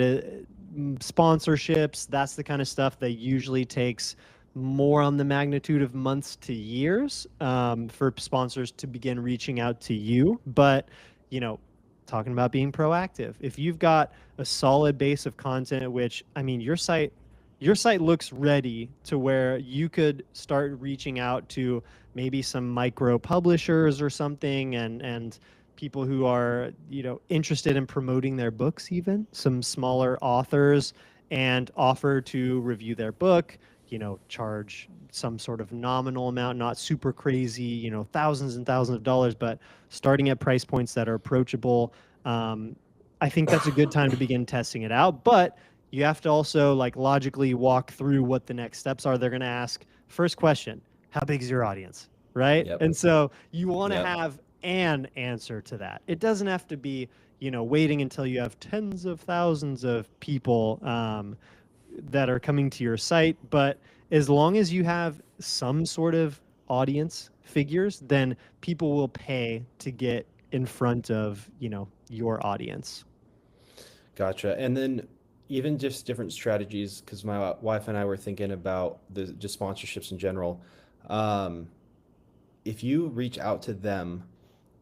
sponsorships, that's the kind of stuff that usually takes more on the magnitude of months to years for sponsors to begin reaching out to you. But, you know, talking about being proactive. If you've got a solid base of content, which I mean, your site looks ready to where you could start reaching out to maybe some micro publishers or something, and people who are, interested in promoting their books, even some smaller authors, and offer to review their book, charge some sort of nominal amount, not super crazy, thousands and thousands of dollars, but starting at price points that are approachable. um, I think that's a good time to begin testing it out, but you have to also like logically walk through what the next steps are. They're going to ask, first question, how big is your audience, right? Yep. And so you want to Yep. have an answer to that. It doesn't have to be, waiting until you have tens of thousands of people that are coming to your site, but as long as you have some sort of audience figures, then people will pay to get in front of, your audience. Gotcha. And then even just different strategies, because my wife and I were thinking about just sponsorships in general. Um, if you reach out to them,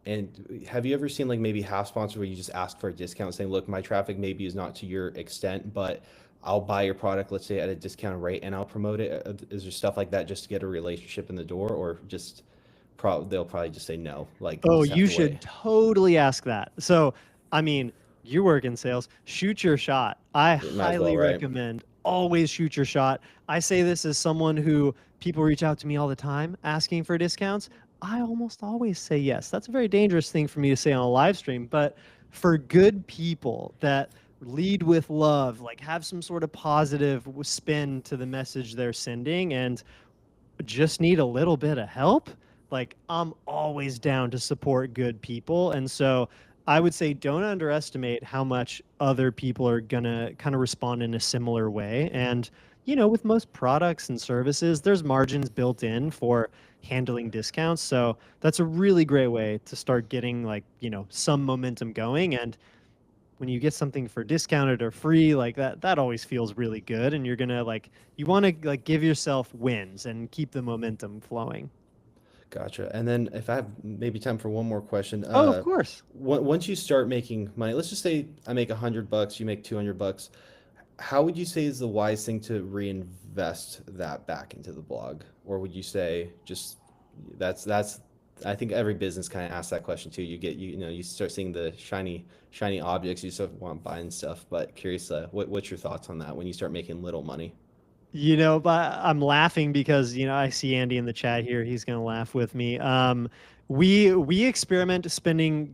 and have you ever seen like maybe half sponsor where you just ask for a discount saying, look, my traffic maybe is not to your extent, but I'll buy your product, let's say at a discount rate, and I'll promote it. Is there stuff like that just to get a relationship in the door, or just they'll probably just say no, like you Oh, just have you to wait? should totally ask that. So, I mean, you work in sales, shoot your shot. I It might as well, highly right? recommend always shoot your shot. I say this as someone who people reach out to me all the time asking for discounts. I almost always say yes. That's a very dangerous thing for me to say on a live stream, but for good people that lead with love, like have some sort of positive spin to the message they're sending, and just need a little bit of help, like I'm always down to support good people. And so I would say don't underestimate how much other people are going to kind of respond in a similar way. And, with most products and services, there's margins built in for handling discounts. So that's a really great way to start getting like, some momentum going. And when you get something for discounted or free, like that always feels really good, and you're gonna like, you want to like give yourself wins and keep the momentum flowing. Gotcha. And then if I have maybe time for one more question, Oh, of course. once you start making money, let's just say I make $100, you make $200. How would you say is the wise thing to reinvest that back into the blog? Or would you say just that's I think every business kind of asks that question too. You start seeing the shiny objects, you start want buying stuff. But curious, what's your thoughts on that when you start making little money? But I'm laughing because, I see Andy in the chat here. He's gonna laugh with me. We experiment spending,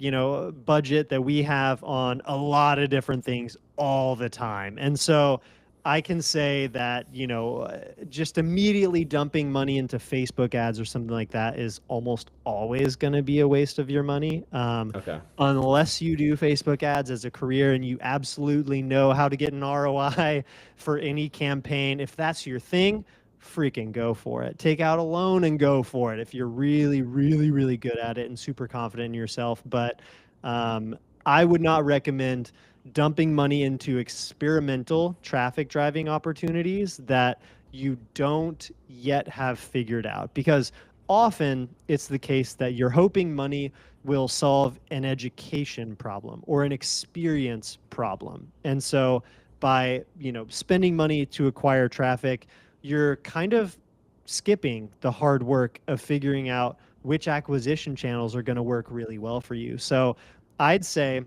budget that we have on a lot of different things all the time. And so I can say that, just immediately dumping money into Facebook ads or something like that is almost always going to be a waste of your money. Okay. Unless you do Facebook ads as a career and you absolutely know how to get an ROI for any campaign. If that's your thing, freaking go for it. Take out a loan and go for it if you're really, really, really good at it and super confident in yourself. But um, I would not recommend dumping money into experimental traffic driving opportunities that you don't yet have figured out, because often it's the case that you're hoping money will solve an education problem or an experience problem. And so by, spending money to acquire traffic, you're kind of skipping the hard work of figuring out which acquisition channels are going to work really well for you. So I'd say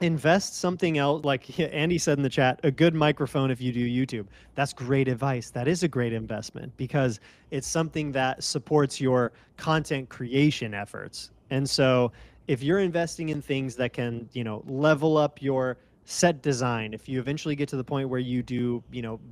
invest something else. Like Andy said in the chat, a good microphone if you do YouTube. That's great advice. That is a great investment because it's something that supports your content creation efforts. And so if you're investing in things that can, level up your set design, if you eventually get to the point where you do,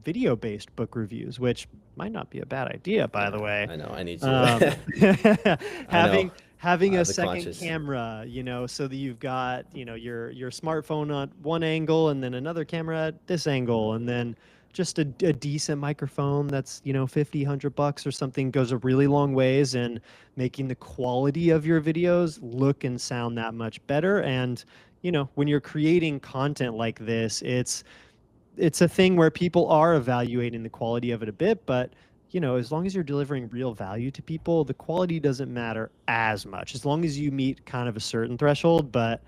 video-based book reviews, which might not be a bad idea, by the Yeah, way. I know. I need um, to. I know. having having I a have the second conscious. camera, so that you've got, your smartphone on one angle and then another camera at this angle, and then just a decent microphone that's, 50 $100 or something, goes a really long ways in making the quality of your videos look and sound that much better. And when you're creating content like this, it's a thing where people are evaluating the quality of it a bit, but as long as you're delivering real value to people, the quality doesn't matter as much, as long as you meet kind of a certain threshold. But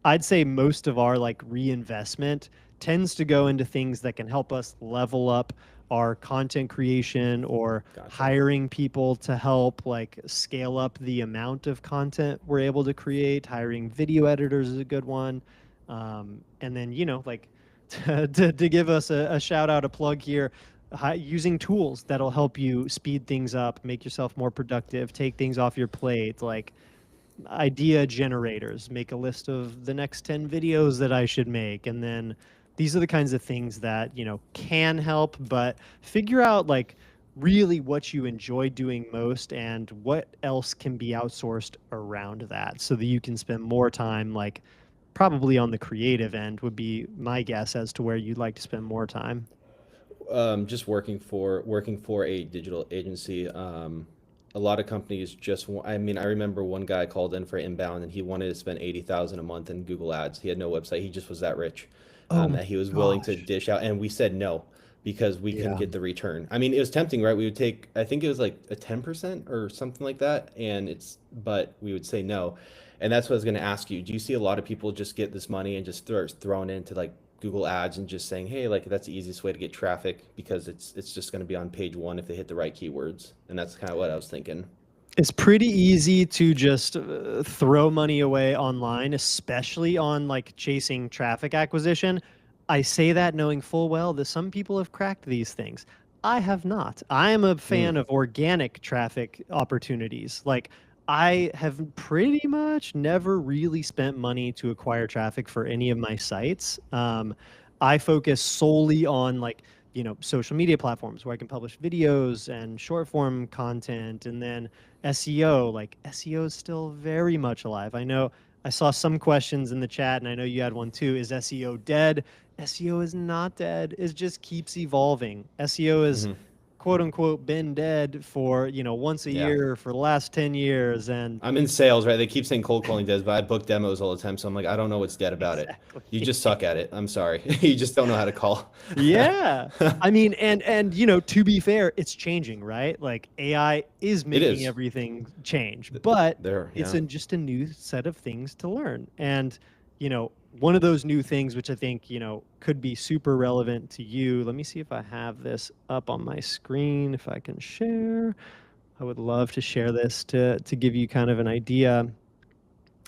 I'd say most of our like reinvestment tends to go into things that can help us level up our content creation, or Gotcha. hiring people to help like scale up the amount of content we're able to create. Hiring video editors is a good one. And then, like to give us a shout out, a plug here, using tools that'll help you speed things up, make yourself more productive, take things off your plate, like idea generators, make a list of the next 10 videos that I should make. And then these are the kinds of things that, can help, but figure out like really what you enjoy doing most and what else can be outsourced around that, so that you can spend more time like probably on the creative end would be my guess as to where you'd like to spend more time. Just working for a digital agency. A lot of companies I mean, I remember one guy called in for inbound, and he wanted to spend 80,000 a month in Google Ads. He had no website. He just was that rich, Oh my that he was willing to gosh. dish out, and we said no because we couldn't Yeah. get the return. I mean, it was tempting, right? We would take, I think it was like a 10% or something like that, but we would say no. And that's what I was going to ask you. Do you see a lot of people just get this money and just thrown into like Google Ads and just saying, hey, like that's the easiest way to get traffic because it's just going to be on page one if they hit the right keywords? And that's kind of what I was thinking. It's pretty easy to just throw money away online, especially on like chasing traffic acquisition. I say that knowing full well that some people have cracked these things. I have not. I am a Mm, fan of organic traffic opportunities. Like, I have pretty much never really spent money to acquire traffic for any of my sites. I focus solely on like, social media platforms where I can publish videos and short form content, and then SEO. Like, SEO is still very much alive. I know I saw some questions in the chat, and I know you had one too. Is SEO dead? SEO is not dead. It just keeps evolving. SEO is hmm quote unquote been dead for, once a Yeah. year for the last 10 years. And I'm in sales, right? They keep saying cold calling does, but I book demos all the time. So I'm like, I don't know what's dead about it. You exactly. just suck at it. I'm sorry. You just don't know how to call. Yeah. I mean, and to be fair, it's changing, right? Like, AI is It making is. everything change, but There, it's yeah. in just a new set of things to learn. And, one of those new things which I think, could be super relevant to you. Let me see if I have this up on my screen, if I can share. I would love to share this to give you kind of an idea.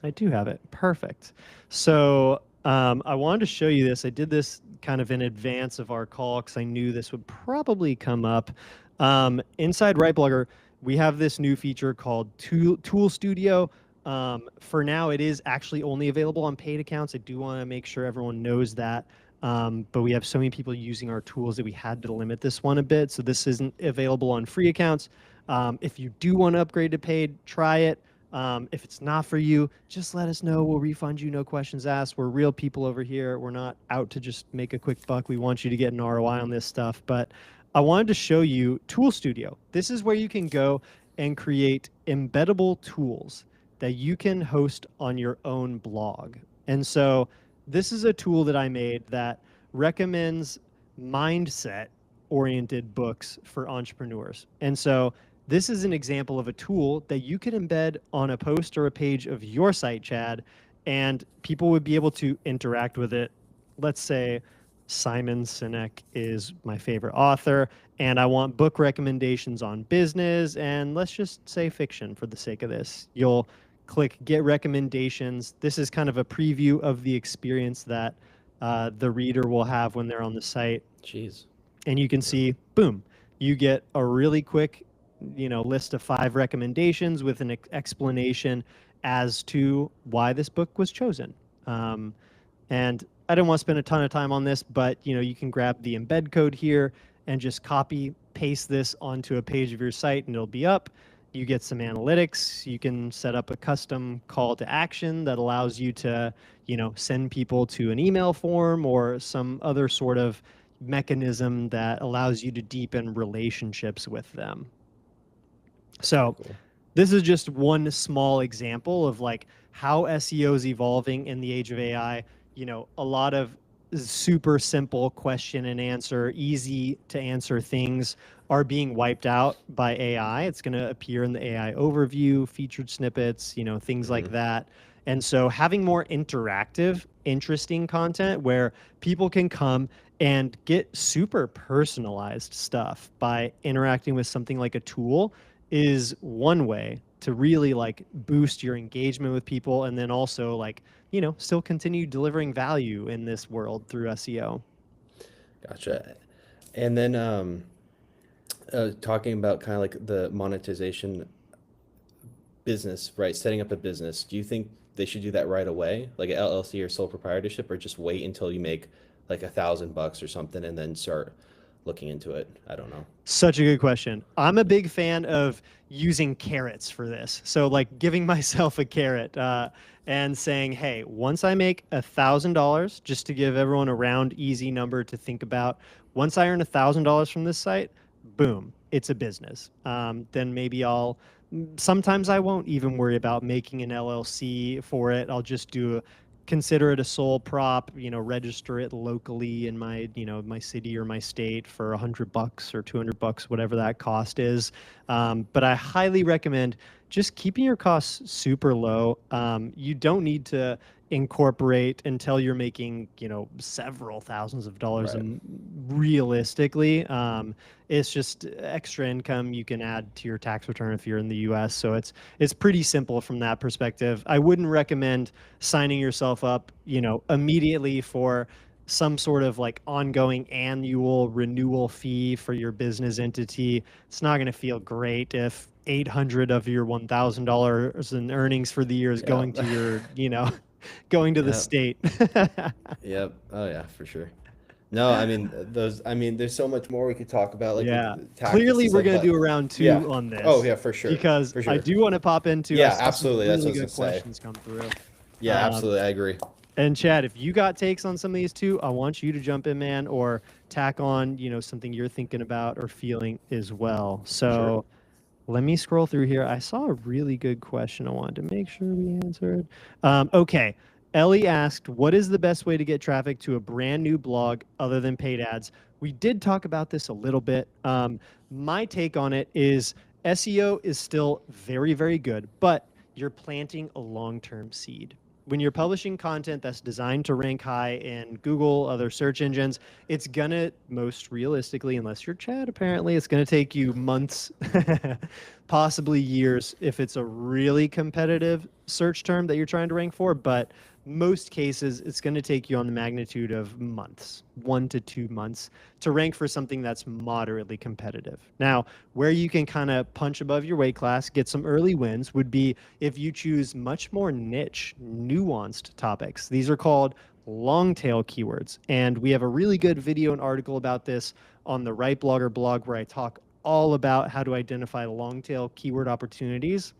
I do have it. Perfect. So I wanted to show you this. I did this kind of in advance of our call because I knew this would probably come up. Inside RightBlogger, we have this new feature called Tool Studio. For now, it is actually only available on paid accounts. I do want to make sure everyone knows that. But we have so many people using our tools that we had to limit this one a bit. So this isn't available on free accounts. If you do want to upgrade to paid, try it. If it's not for you, just let us know. We'll refund you, no questions asked. We're real people over here. We're not out to just make a quick buck. We want you to get an ROI on this stuff. But I wanted to show you Tool Studio. This is where you can go and create embeddable tools that you can host on your own blog. And so this is a tool that I made that recommends mindset oriented books for entrepreneurs. And so this is an example of a tool that you could embed on a post or a page of your site, Chad, and people would be able to interact with it. Let's say Simon Sinek is my favorite author, and I want book recommendations on business, and let's just say fiction for the sake of this. You'll click Get Recommendations. This is kind of a preview of the experience that the reader will have when they're on the site. Jeez. And you can Yeah. see, boom, you get a really quick, list of 5 recommendations with an explanation as to why this book was chosen. And I don't want to spend a ton of time on this, but you can grab the embed code here and just copy paste this onto a page of your site, and it'll be up. You get some analytics. You can set up a custom call to action that allows you to send people to an email form or some other sort of mechanism that allows you to deepen relationships with them. Very So cool. this is just one small example of like how SEO is evolving in the age of AI. A lot of super simple question and answer, easy to answer things are being wiped out by AI. It's going to appear in the AI overview, featured snippets, things like hmm that. And so having more interactive, interesting content where people can come and get super personalized stuff by interacting with something like a tool is one way to really like boost your engagement with people, and then also like, still continue delivering value in this world through SEO. Gotcha. And then talking about kind of like the monetization business, right? Setting up a business. Do you think they should do that right away, like an LLC or sole proprietorship, or just wait until you make like $1,000 or something and then start looking into it? I don't know. Such a good question. I'm a big fan of using carrots for this. So like giving myself a carrot and saying, hey, once I make $1,000, just to give everyone a round, easy number to think about, once I earn $1,000 from this site, boom, it's a business. Then maybe sometimes I won't even worry about making an LLC for it. I'll just consider it a sole prop, register it locally in my city or my state for $100 or $200, whatever that cost is. But I highly recommend just keeping your costs super low. You don't need to incorporate until you're making, several thousands of dollars Right. realistically. It's just extra income you can add to your tax return if you're in the US. So it's pretty simple from that perspective. I wouldn't recommend signing yourself up, immediately for some sort of like ongoing annual renewal fee for your business entity. It's not going to feel great if 800 of your $1,000 in earnings for the year is Yeah. going to your, going to the Yep. state. Yep. Oh yeah, for sure. No, I mean those. I mean, there's so much more we could talk about, like with Yeah. the tactics Clearly, and we're stuff. going to But do a round yeah. two on Oh this yeah, for sure, because for I sure. do want to pop into, I Yeah, saw some absolutely. That's what really I was good gonna say. questions come through. Yeah, Um, absolutely. I agree. and Chad, if you got takes on some of these too, I want you to jump in, man, or tack on, something you're thinking about or feeling as well. For sure. So let me scroll through here. I saw a really good question I wanted to make sure we answered. Okay. Ellie asked, what is the best way to get traffic to a brand new blog other than paid ads? We did talk about this a little bit. My take on it is SEO is still very, very good, but you're planting a long-term seed. When you're publishing content that's designed to rank high in Google, other search engines, it's gonna most realistically, unless you're Chad, apparently, it's gonna take you months, possibly years, if it's a really competitive search term that you're trying to rank for. But most cases, it's going to take you on the magnitude of months, 1 to 2 months, to rank for something that's moderately competitive. Now, where you can kind of punch above your weight class, get some early wins, would be if you choose much more niche, nuanced topics. These are called long tail keywords. And we have a really good video and article about this on the RightBlogger blog, where I talk all about how to identify long tail keyword opportunities.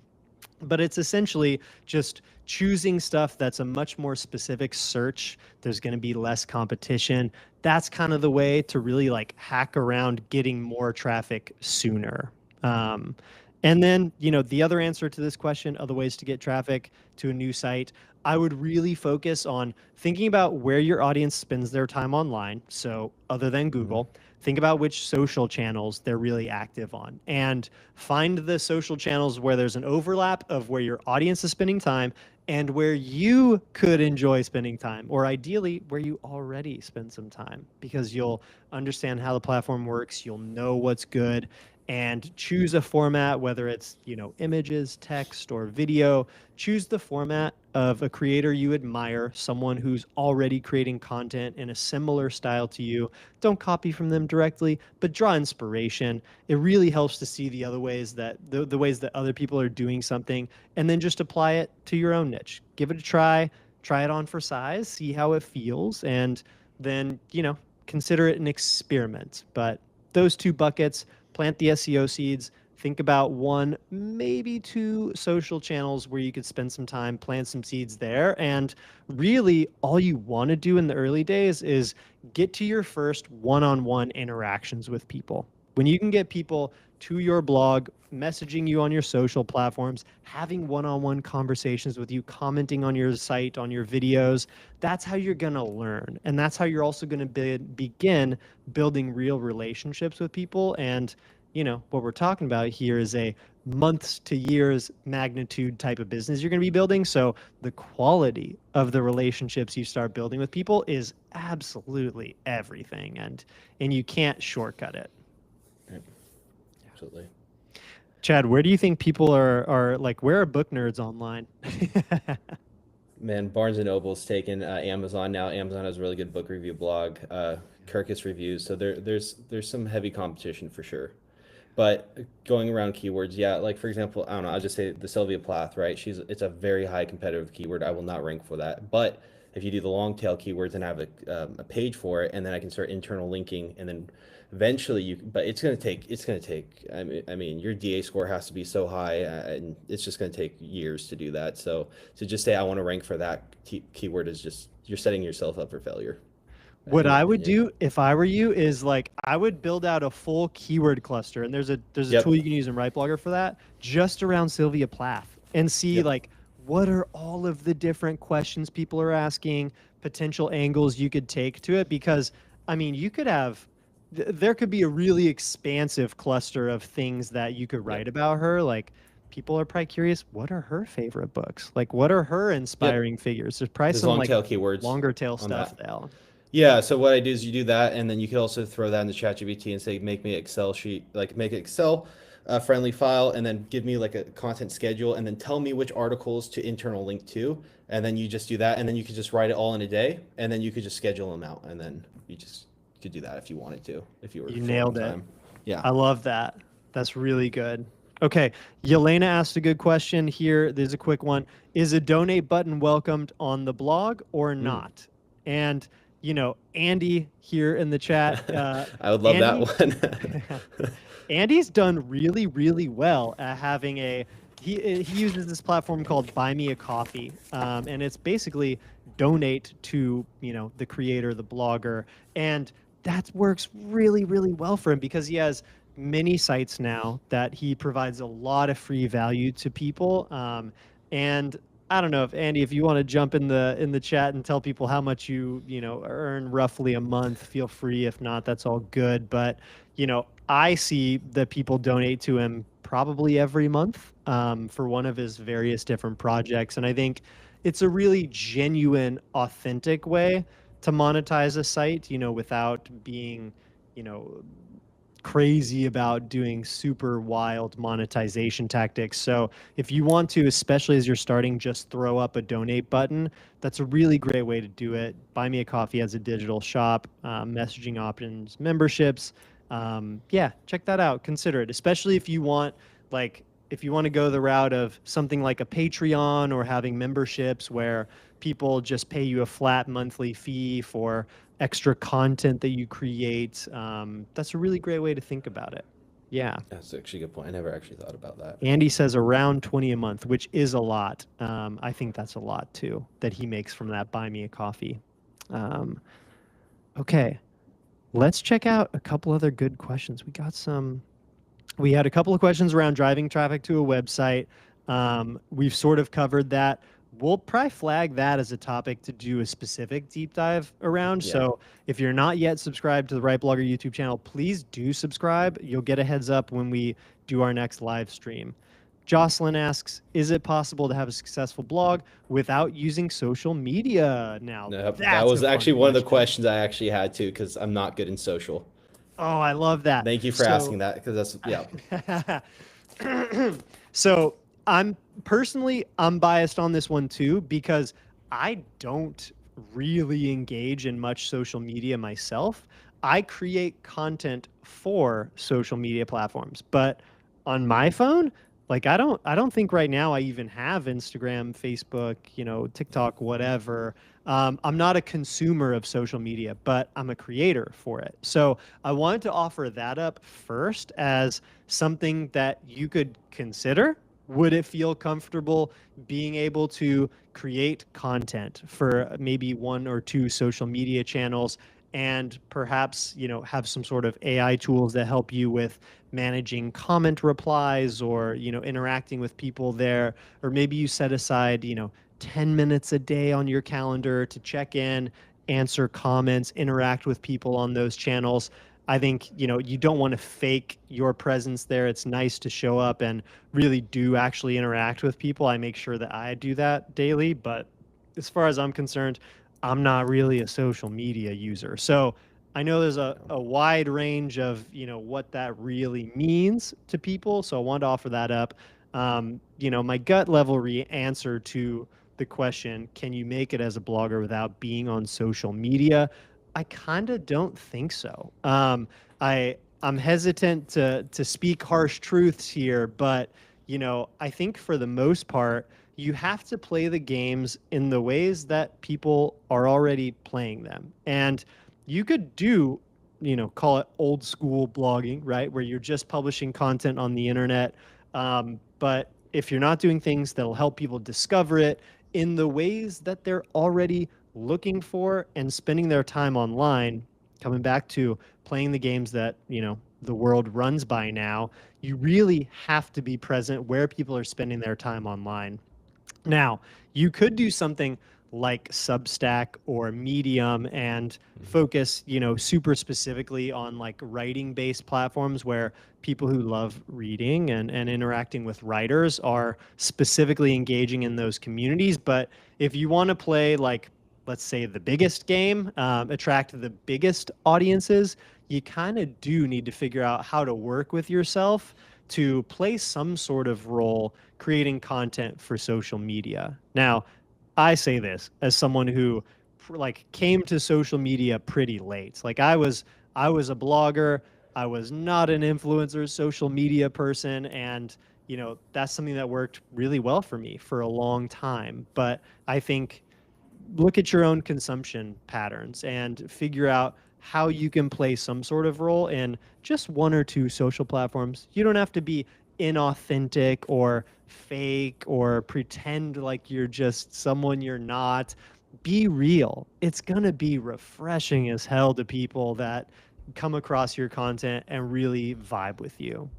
But it's essentially just choosing stuff that's a much more specific search. There's going to be less competition. That's kind of the way to really like hack around getting more traffic sooner. Um, and then, the other answer to this question, other ways to get traffic to a new site, I would really focus on thinking about where your audience spends their time online. So, other than Mhm. Google, think about which social channels they're really active on, and find the social channels where there's an overlap of where your audience is spending time and where you could enjoy spending time, or ideally where you already spend some time, because you'll understand how the platform works, you'll know what's good, and choose a format, whether it's, images, text, or video. Choose the format of a creator you admire, someone who's already creating content in a similar style to you. Don't copy from them directly, but draw inspiration. It really helps to see the other ways that the ways that other people are doing something, and then just apply it to your own niche. Give it a try it on for size, see how it feels, and then, consider it an experiment. But those two buckets, plant the SEO seeds, think about one, maybe two social channels where you could spend some time, plant some seeds there. And really, all you want to do in the early days is get to your first one-on-one interactions with people. When you can get people to your blog, messaging you on your social platforms, having one-on-one conversations with you, commenting on your site, on your videos, that's how you're going to learn. And that's how you're also going to begin building real relationships with people. And what we're talking about here is a months to years magnitude type of business you're going to be building. So the quality of the relationships you start building with people is absolutely everything, and you can't shortcut it. Right. Absolutely. Chad, where do you think people are like, where are book nerds online? Man, Barnes and Noble's taken Amazon now. Amazon has a really good book review blog, Kirkus reviews. So there's some heavy competition for sure. But going around keywords, yeah, like for example, I don't know, I'll just say the Sylvia Plath, right? It's a very high competitive keyword. I will not rank for that. But if you do the long tail keywords and have a page for it, and then I can start internal linking, and then eventually but it's gonna take. I mean, your DA score has to be so high, and it's just gonna take years to do that. So to just say I want to rank for that keyword is just you're setting yourself up for failure, What in my I would opinion. do if I were you is like I would build out a full keyword cluster, and there's a tool Yep. you can use in RightBlogger for that, just around Sylvia Plath, and see Yep. like what are all of the different questions people are asking, potential angles you could take to it. Because I mean, you could have there could be a really expansive cluster of things that you could Yep. write about her. Like people are probably curious, what are her favorite books? Like what are her Yep. inspiring figures? There's probably There's some long like tail keywords longer tail on stuff that. there. Yeah, so what I do is you do that, and then you could also throw that into ChatGPT and say, make me Excel sheet, like make an Excel friendly file, and then give me like a content schedule, and then tell me which articles to internal link to, and then you just do that, and then you could just write it all in a day, and then you could just schedule them out, and then you just could do that if you wanted to, if you were You short on nailed it. time. Yeah. I love that. That's really good. Okay. Yelena asked a good question here. There's a quick one. Is a donate button welcomed on the blog or Mm. not? And, Andy here in the chat, I would love that Andy, one. Andy's done really, really well at having he uses this platform called Buy Me a Coffee, and it's basically donate to the creator, the blogger, and that works really, really well for him because he has many sites now that he provides a lot of free value to people. And I don't know if Andy, if you want to jump in the chat and tell people how much you earn roughly a month, feel free. If not, that's all good. But I see that people donate to him probably every month for one of his various different projects, and I think it's a really genuine, authentic way to monetize a site, without being, you know, crazy about doing super wild monetization tactics. So if you want to, especially as you're starting, just throw up a donate button. That's a really great way to do it. Buy Me a Coffee has a digital shop, messaging options, memberships. Yeah, check that out. Consider it, especially if you want like if you want to go the route of something like a Patreon or having memberships where people just pay you a flat monthly fee for extra content that you create. That's a really great way to think about it. Yeah. That's actually a good point. I never actually thought about that. Andy says around 20 a month, which is a lot. I think that's a lot too that he makes from that Buy Me a Coffee. Okay. Let's check out a couple other good questions. We had a couple of questions around driving traffic to a website. We've sort of covered that. We'll probably flag that as a topic to do a specific deep dive around. Yeah. So if you're not yet subscribed to the RightBlogger YouTube channel, please do subscribe. You'll get a heads up when we do our next live stream. Jocelyn asks, is it possible to have a successful blog without using social media? Now, No, that that's was a fun actually one of the question. questions I actually had too, because I'm not good in social. Oh, I love that. Thank you for So asking that, because that's, yeah. So I'm biased on this one too because I don't really engage in much social media myself. I create content for social media platforms, but on my phone, like I don't think right now I even have Instagram, Facebook, TikTok, whatever. I'm not a consumer of social media, but I'm a creator for it. So I wanted to offer that up first as something that you could consider. Would it feel comfortable being able to create content for maybe one or two social media channels and perhaps, have some sort of AI tools that help you with managing comment replies or, interacting with people there, or maybe you set aside, 10 minutes a day on your calendar to check in, answer comments, interact with people on those channels. I think, you don't want to fake your presence there. It's nice to show up and really do actually interact with people. I make sure that I do that daily, but as far as I'm concerned, I'm not really a social media user. So I know there's a wide range of, what that really means to people. So I wanted to offer that up. My gut level answer to the question, can you make it as a blogger without being on social media? I kind of don't think so. I'm hesitant to speak harsh truths here, but I think for the most part, you have to play the games in the ways that people are already playing them. And you could do, call it old school blogging, right? Where you're just publishing content on the internet. But if you're not doing things that'll help people discover it in the ways that they're already looking for and spending their time online, coming back to playing the games that, the world runs by now, you really have to be present where people are spending their time online. Now, you could do something like Substack or Medium and focus, super specifically on like writing based platforms where people who love reading and interacting with writers are specifically engaging in those communities. But if you want to play like, let's say, the biggest game, attract the biggest audiences, you kind of do need to figure out how to work with yourself to play some sort of role creating content for social media. Now, I say this as someone who like came to social media pretty late. Like I was a blogger, I was not an influencer social media person, and that's something that worked really well for me for a long time. But I think look at your own consumption patterns and figure out how you can play some sort of role in just one or two social platforms. You don't have to be inauthentic or fake or pretend like you're just someone you're not. Be real. It's going to be refreshing as hell to people that come across your content and really vibe with you.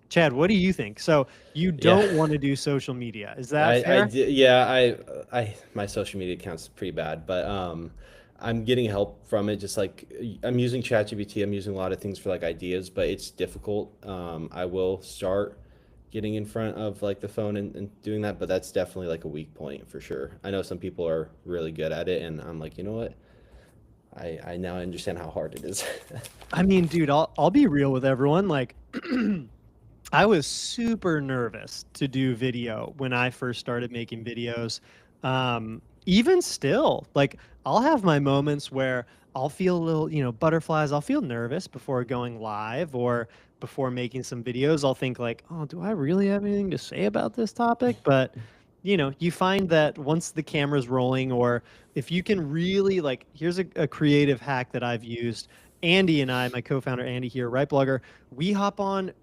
Chad, what do you think? So you Yeah. don't want to do social media. Is that I fair? did, yeah, my social media account's pretty bad, but I'm getting help from it. Just like I'm using ChatGPT, I'm using a lot of things for like ideas, but it's difficult. I will start getting in front of like the phone and doing that, but that's definitely like a weak point for sure. I know some people are really good at it, and I'm like, you know what? I now understand how hard it is. I mean, dude, I'll be real with everyone. Like I was super nervous to do video when I first started making videos. Even still, like I'll have my moments where I'll feel a little, butterflies. I'll feel nervous before going live or before making some videos. I'll think like, oh, do I really have anything to say about this topic? But you find that once the camera's rolling, or if you can really like, here's a creative hack that I've used. Andy and I, my co-founder Andy here, RightBlogger, we hop on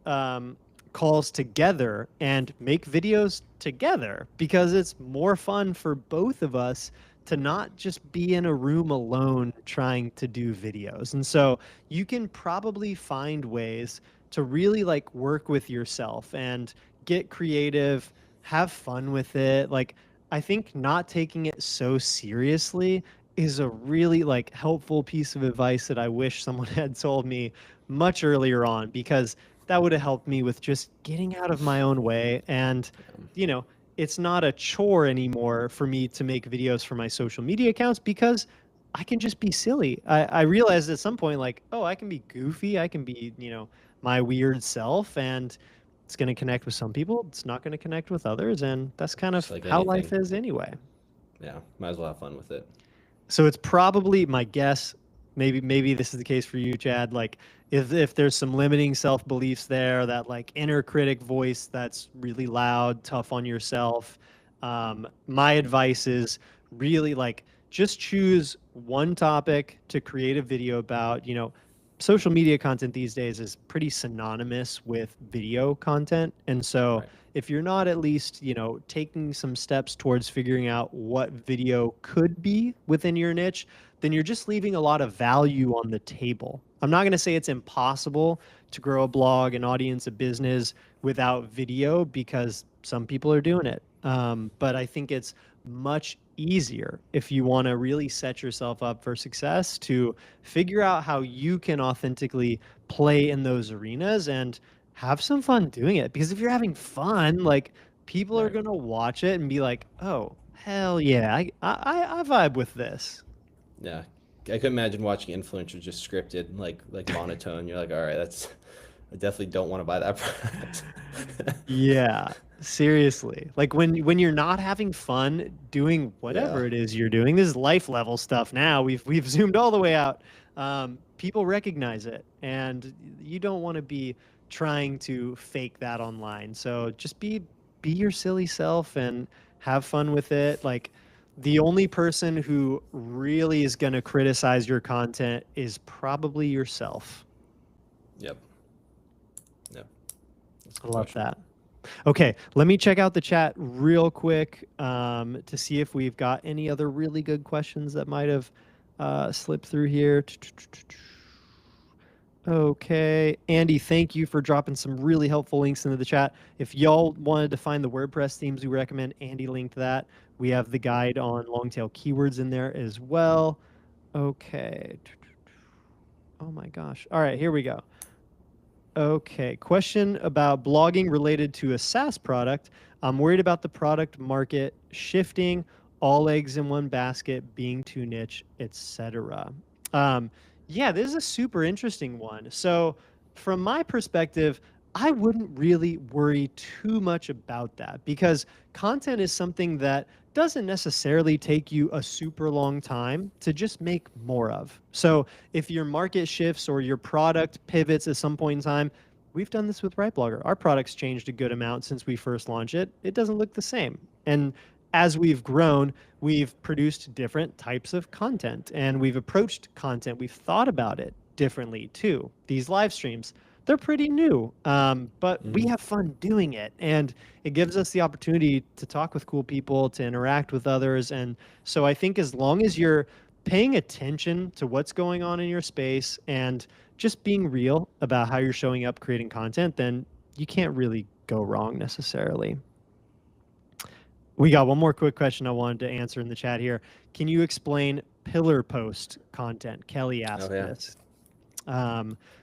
calls together and make videos together because it's more fun for both of us to not just be in a room alone trying to do videos. And so you can probably find ways to really like work with yourself and get creative, have fun with it. Like I think not taking it so seriously is a really like helpful piece of advice that I wish someone had told me much earlier on, because that would have helped me with just getting out of my own way. And, you know, it's not a chore anymore for me to make videos for my social media accounts because I can just be silly. I realized at some point, like, oh, I can be goofy. I can be, my weird self. And it's going to connect with some people. It's not going to connect with others. And that's kind Just of like how life anything. is anyway. Yeah, might as well have fun with it. So it's probably my guess. Maybe this is the case for you, Chad. Like if there's some limiting self beliefs there, that like inner critic voice that's really loud, tough on yourself. My advice is really like just choose one topic to create a video about. Social media content these days is pretty synonymous with video content, and so Right. if you're not at least, taking some steps towards figuring out what video could be within your niche, then you're just leaving a lot of value on the table. I'm not going to say it's impossible to grow a blog, an audience, a business without video, because some people are doing it. But I think it's much easier if you want to really set yourself up for success to figure out how you can authentically play in those arenas and have some fun doing it. Because if you're having fun, like people are Right. gonna watch it and be like, "Oh, hell yeah, I vibe with this." Yeah. I could imagine watching influencers just scripted, like monotone. You're like, all right, that's I definitely don't want to buy that product. Yeah, seriously. Like when you're not having fun doing Yeah. whatever it is you're doing, this is life level stuff now. We've zoomed all the way out. People recognize it, and you don't want to be trying to fake that online. So just be your silly self and have fun with it. Like the only person who really is going to criticize your content is probably yourself. Yep. Yep. That's a I good love question. that. Okay, let me check out the chat real quick to see if we've got any other really good questions that might have slipped through here. Okay, Andy, thank you for dropping some really helpful links into the chat. If y'all wanted to find the WordPress themes we recommend, Andy linked that. We have the guide on long tail keywords in there as well. Okay. Oh my gosh. All right, here we go. Okay, question about blogging related to a SaaS product. I'm worried about the product market shifting, all eggs in one basket, being too niche, etc. Um, yeah, this is a super interesting one. So, from my perspective, I wouldn't really worry too much about that because content is something that doesn't necessarily take you a super long time to just make more of. So, if your market shifts or your product pivots at some point in time, we've done this with RightBlogger. Our product's changed a good amount since we first launched it. It doesn't look the same. And as we've grown, we've produced different types of content and we've approached content. We've thought about it differently too. These live streams, they're pretty new, but we Hmm. have fun doing it. And it gives us the opportunity to talk with cool people, to interact with others. And so I think as long as you're paying attention to what's going on in your space and just being real about how you're showing up creating content, then you can't really go wrong necessarily. We got one more quick question I wanted to answer in the chat here. Can you explain pillar post content? Kelly Oh asked yeah. this.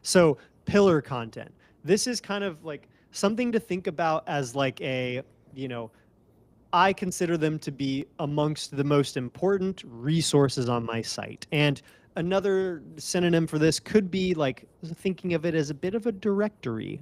So pillar content. This is kind of like something to think about as like a, you know, I consider them to be amongst the most important resources on my site. And another synonym for this could be like thinking of it as a bit of a directory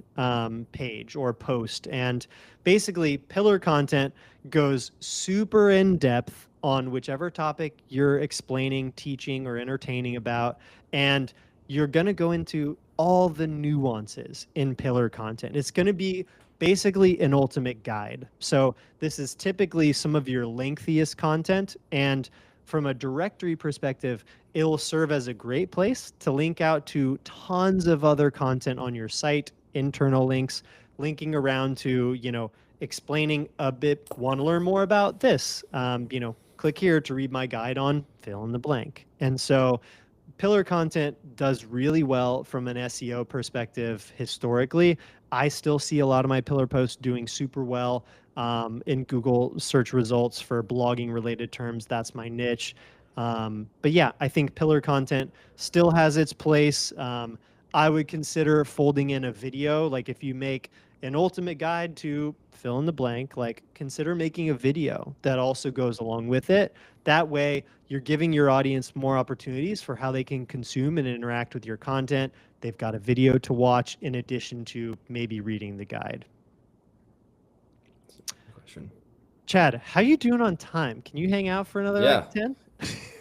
page or post. And basically, pillar content goes super in depth on whichever topic you're explaining, teaching, or entertaining about. And you're going to go into all the nuances in pillar content. It's going to be basically an ultimate guide. So this is typically some of your lengthiest content. And from a directory perspective, it'll serve as a great place to link out to tons of other content on your site, internal links, linking around to, explaining a bit, want to learn more about this, click here to read my guide on fill in the blank. And so pillar content does really well from an SEO perspective historically. I still see a lot of my pillar posts doing super well in Google search results for blogging related terms. That's my niche. But yeah, I think pillar content still has its place. I would consider folding in a video. Like if you make an ultimate guide to fill in the blank, like consider making a video that also goes along with it. That way, you're giving your audience more opportunities for how they can consume and interact with your content. They've got a video to watch in addition to maybe reading the guide. Good question. Chad, how you doing on time? Can you hang out for another like Yeah. 10?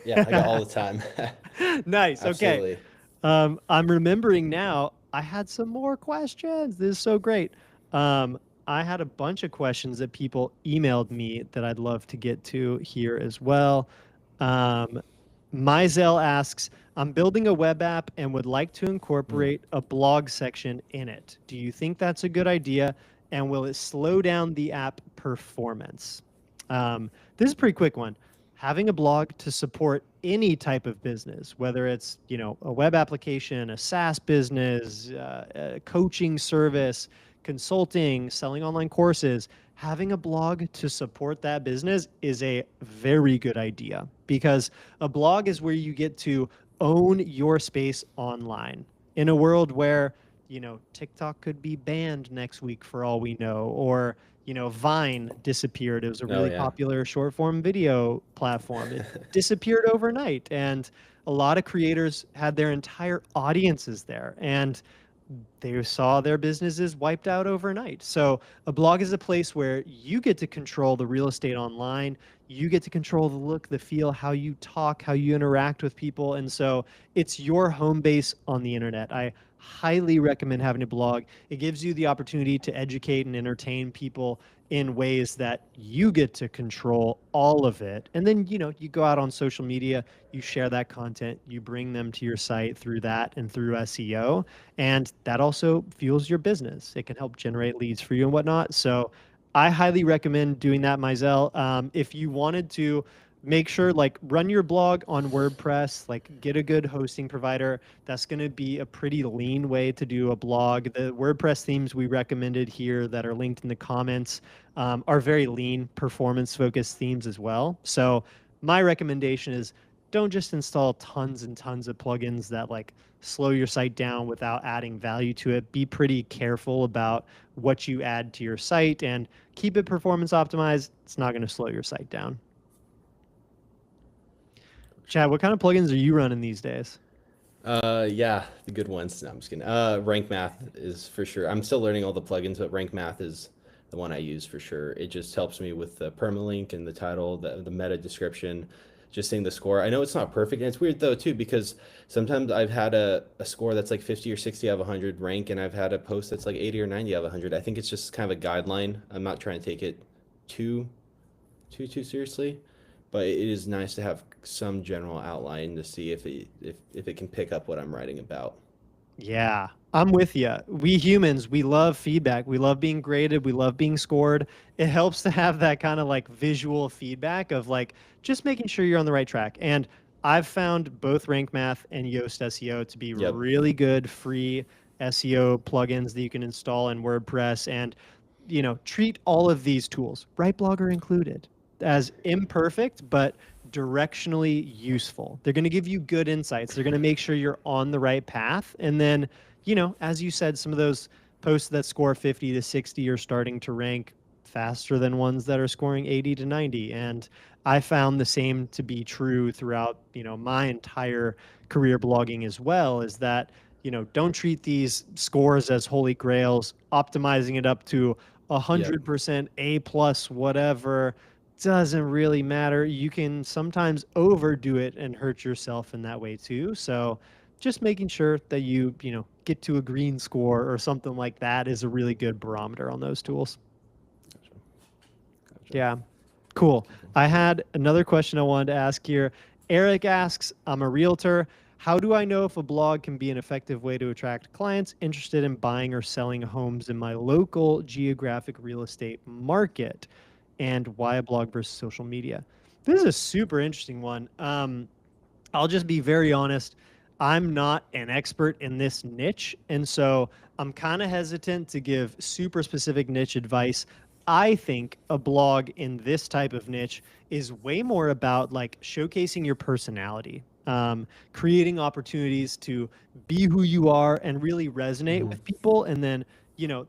Yeah. I got all the time. Nice. Okay. Absolutely. I'm remembering now. I had some more questions. This is so great. Um, I had a bunch of questions that people emailed me that I'd love to get to here as well. Um, Mizell asks, I'm building a web app and would like to Mm. incorporate a blog section in it. Do you think that's a good idea? And will it slow down the app performance? This is a pretty quick one. Having a blog to support any type of business, whether it's a web application, a SaaS business, a coaching service, consulting, selling online courses, having a blog to support that business is a very good idea, because a blog is where you get to own your space online in a world where, TikTok could be banned next week for all we know, or, Vine disappeared. It was a Oh really yeah. popular short form video platform. It disappeared overnight. And a lot of creators had their entire audiences there, and they saw their businesses wiped out overnight. So a blog is a place where you get to control the real estate online. You get to control the look, the feel, how you talk, how you interact with people. And so it's your home base on the internet. I highly recommend having a blog. It gives you the opportunity to educate and entertain people in ways that you get to control all of it. And then, you go out on social media, you share that content, you bring them to your site through that and through SEO. And that also fuels your business. It can help generate leads for you and whatnot. So I highly recommend doing that, Mizell. If you wanted to, make sure, like, run your blog on WordPress, like get a good hosting provider. That's going to be a pretty lean way to do a blog. The WordPress themes we recommended here that are linked in the comments are very lean, performance focused themes as well. So my recommendation is, don't just install tons and tons of plugins that like slow your site down without adding value to it. Be pretty careful about what you add to your site and keep it performance optimized. It's not going to slow your site down. Chad, what kind of plugins are you running these days? Yeah, the good ones. No, I'm just kidding. Rank Math is for sure. I'm still learning all the plugins, but Rank Math is the one I use for sure. It just helps me with the permalink and the title, the meta description, just seeing the score. I know it's not perfect, and it's weird though too, because sometimes I've had a score that's like 50 or 60 out of 100 rank, and I've had a post that's like 80 or 90 out of 100. I think it's just kind of a guideline. I'm not trying to take it too too seriously, but it is nice to have some general outline to see if it can pick up what I'm writing about. Yeah, I'm with you. We humans, we love feedback. We love being graded. We love being scored. It helps to have that kind of like visual feedback of like just making sure you're on the right track. And I've found both Rank Math and Yoast SEO to be Yep. really good free SEO plugins that you can install in WordPress, and treat all of these tools, RightBlogger included, as imperfect but directionally useful. They're going to give you good insights. They're going to make sure you're on the right path. And then, as you said, some of those posts that score 50 to 60 are starting to rank faster than ones that are scoring 80 to 90. And I found the same to be true throughout, my entire career blogging as well, is that, don't treat these scores as holy grails. Optimizing it up to Yep. 100% A plus whatever doesn't really matter. You can sometimes overdo it and hurt yourself in that way too. So just making sure that you get to a green score or something like that is a really good barometer on those tools. Gotcha. Gotcha. Yeah. Cool. I had another question I wanted to ask here. Eric asks, I'm a realtor. How do I know if a blog can be an effective way to attract clients interested in buying or selling homes in my local geographic real estate market? And why a blog versus social media? This is a super interesting one. I'll just be very honest. I'm not an expert in this niche. And so I'm kind of hesitant to give super specific niche advice. I think a blog in this type of niche is way more about like showcasing your personality, creating opportunities to be who you are and really resonate Hmm. with people. And then,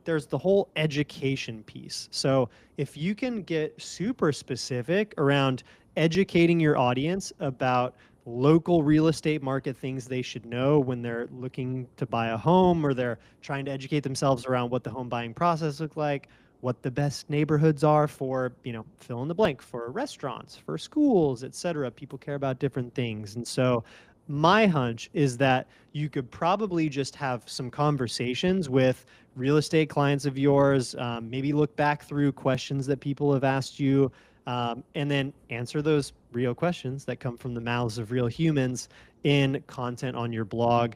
there's the whole education piece. So if you can get super specific around educating your audience about local real estate market things they should know when they're looking to buy a home, or they're trying to educate themselves around what the home buying process looks like, what the best neighborhoods are for, fill in the blank, for restaurants, for schools, etc. People care about different things. And so my hunch is that you could probably just have some conversations with real estate clients of yours, maybe look back through questions that people have asked you, and then answer those real questions that come from the mouths of real humans in content on your blog.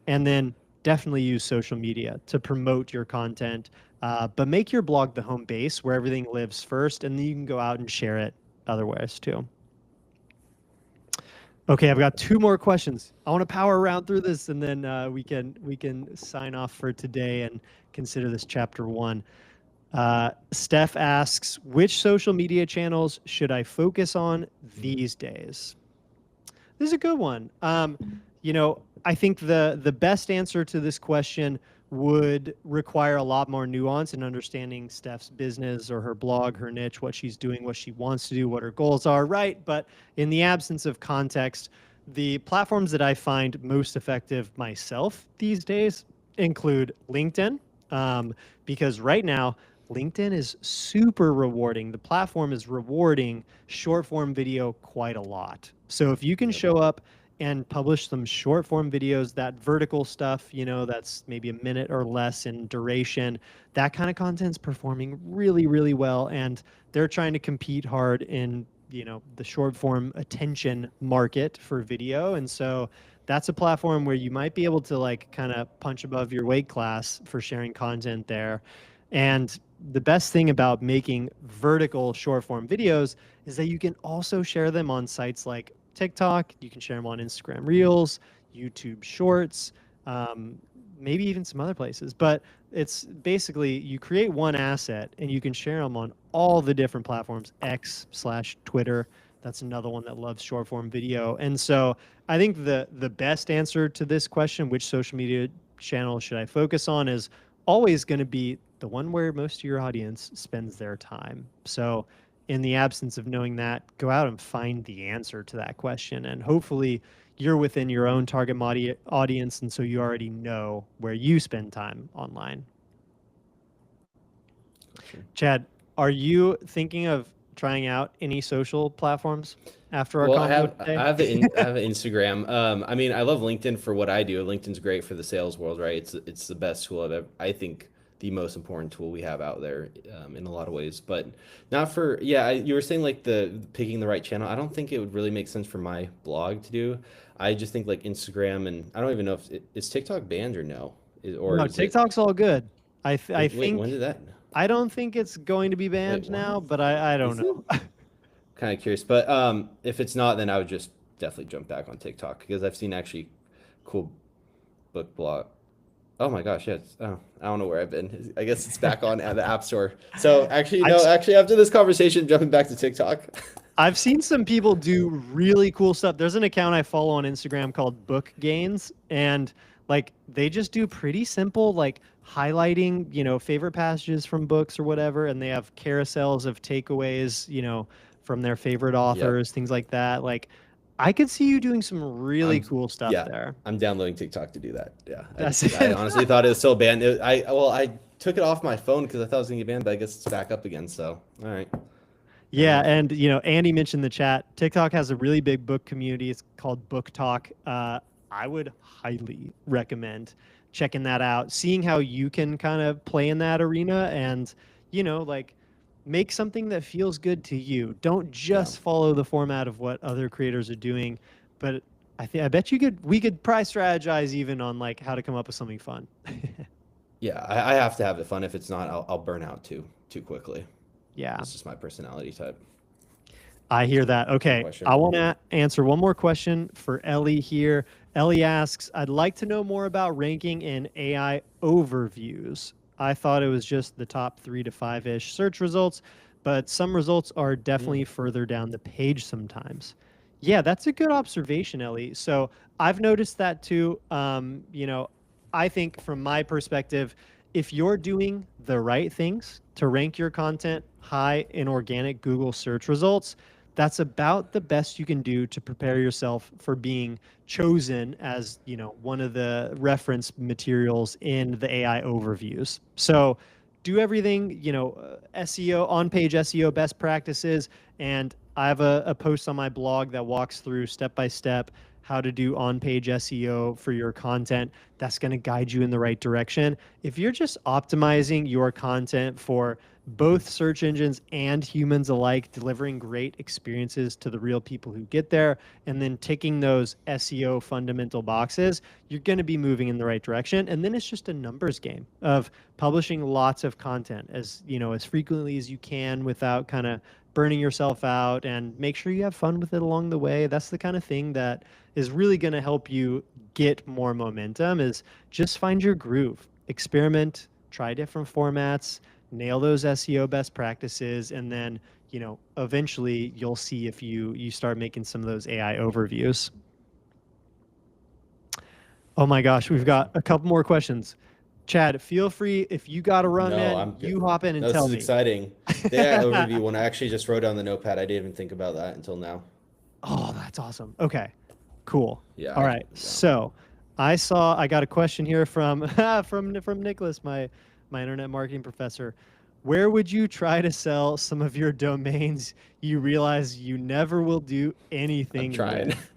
And then definitely use social media to promote your content, but make your blog the home base where everything lives first, and then you can go out and share it otherwise too. Okay, I've got two more questions. I want to power around through this, and then we can sign off for today and consider this chapter one. Steph asks, which social media channels should I focus on these days? This is a good one. I think the best answer to this question would require a lot more nuance in understanding Steph's business or her blog, her niche, what she's doing, what she wants to do, what her goals are, right? But in the absence of context, the platforms that I find most effective myself these days include LinkedIn, because right now, LinkedIn is super rewarding. The platform is rewarding short form video quite a lot. So if you can Yep. show up and publish some short form videos, that vertical stuff, that's maybe a minute or less in duration, that kind of content's performing really, really well. And they're trying to compete hard in, the short form attention market for video. And so that's a platform where you might be able to like kind of punch above your weight class for sharing content there. And the best thing about making vertical short form videos is that you can also share them on sites like TikTok. You can share them on Instagram Reels, YouTube Shorts, um, maybe even some other places. But it's basically you create one asset and you can share them on all the different platforms, X/Twitter. That's another one that loves short form video. And so I think the best answer to this question, which social media channel should I focus on, is always going to be the one where most of your audience spends their time. So, in the absence of knowing that, go out and find the answer to that question. And hopefully, you're within your own target audience. And so you already know where you spend time online. Sure. Chad, are you thinking of trying out any social platforms after our Well, convo today? I have an Instagram. I mean, I love LinkedIn for what I do. LinkedIn's great for the sales world, right? It's the best tool I've ever, I think the most important tool we have out there in a lot of ways, but not for yeah. You were saying like the picking the right channel. I don't think it would really make sense for my blog to do. I just think like Instagram, and I don't even know if is TikTok banned or no, or No, is it? TikTok's all good. I Wait, when think did that? I don't think it's going to be Wait, banned what? now, but I don't Is it? know. Kind of curious, but if it's not, then I would just definitely jump back on TikTok because I've seen actually cool book blog. Oh my gosh, yeah. Oh, I don't know where I've been. I guess it's back on at the App Store. So actually, I've no, actually after this conversation, jumping back to TikTok. I've seen some people do really cool stuff. There's an account I follow on Instagram called Book Gains, and like they just do pretty simple like highlighting, favorite passages from books or whatever, and they have carousels of takeaways, from their favorite Yep. authors, things like that. Like I could see you doing some really I'm cool stuff yeah, there. I'm downloading TikTok to do that. Yeah. That's I it. honestly thought it was still banned. I took it off my phone because I thought it was gonna get banned, but I guess it's back up again. So all right, fair Yeah, enough. and Andy mentioned the chat. TikTok has a really big book community. It's called Book Talk. I would highly recommend checking that out, seeing how you can kind of play in that arena and, like make something that feels good to you. Don't Yeah. just follow the format of what other creators are doing, but I bet we could probably strategize even on like how to come up with something fun. Yeah, I have to have it fun. If it's not, I'll burn out too quickly. Yeah. It's just my personality type. I hear So that. good Okay. I question. want to answer one more question for Ellie here. Ellie asks, I'd like to know more about ranking in AI overviews. I thought it was just the top 3 to 5-ish search results, but some results are Hmm. definitely further down the page sometimes. Yeah, that's a good observation, Ellie. So I've noticed that too. I think from my perspective, if you're doing the right things to rank your content high in organic Google search results, that's about the best you can do to prepare yourself for being chosen as one of the reference materials in the AI overviews. So do everything, SEO, on page SEO best practices. And I have a post on my blog that walks through step by step how to do on page SEO for your content. That's going to guide you in the right direction. If you're just optimizing your content for both search engines and humans alike, delivering great experiences to the real people who get there, and then ticking those SEO fundamental boxes, you're going to be moving in the right direction. And then it's just a numbers game of publishing lots of content as frequently as you can without kind of burning yourself out, and make sure you have fun with it along the way. That's the kind of thing that is really going to help you get more momentum. Is just find your groove, experiment, try different formats, nail those SEO best practices, and then, eventually you'll see if you start making some of those AI overviews. Oh my gosh, we've got Awesome. a couple more questions. Chad, feel free, if you got to run, No, man, I'm good. you hop in and No, this tell is me. exciting. The AI overview one I actually just wrote down the notepad. I didn't even think about that until now. Oh, that's awesome. Okay, cool. Yeah, All right. yeah. So I got a question here from from Nicholas, my internet marketing professor. Where would you try to sell some of your domains you realize you never will do I'm anything trying. with?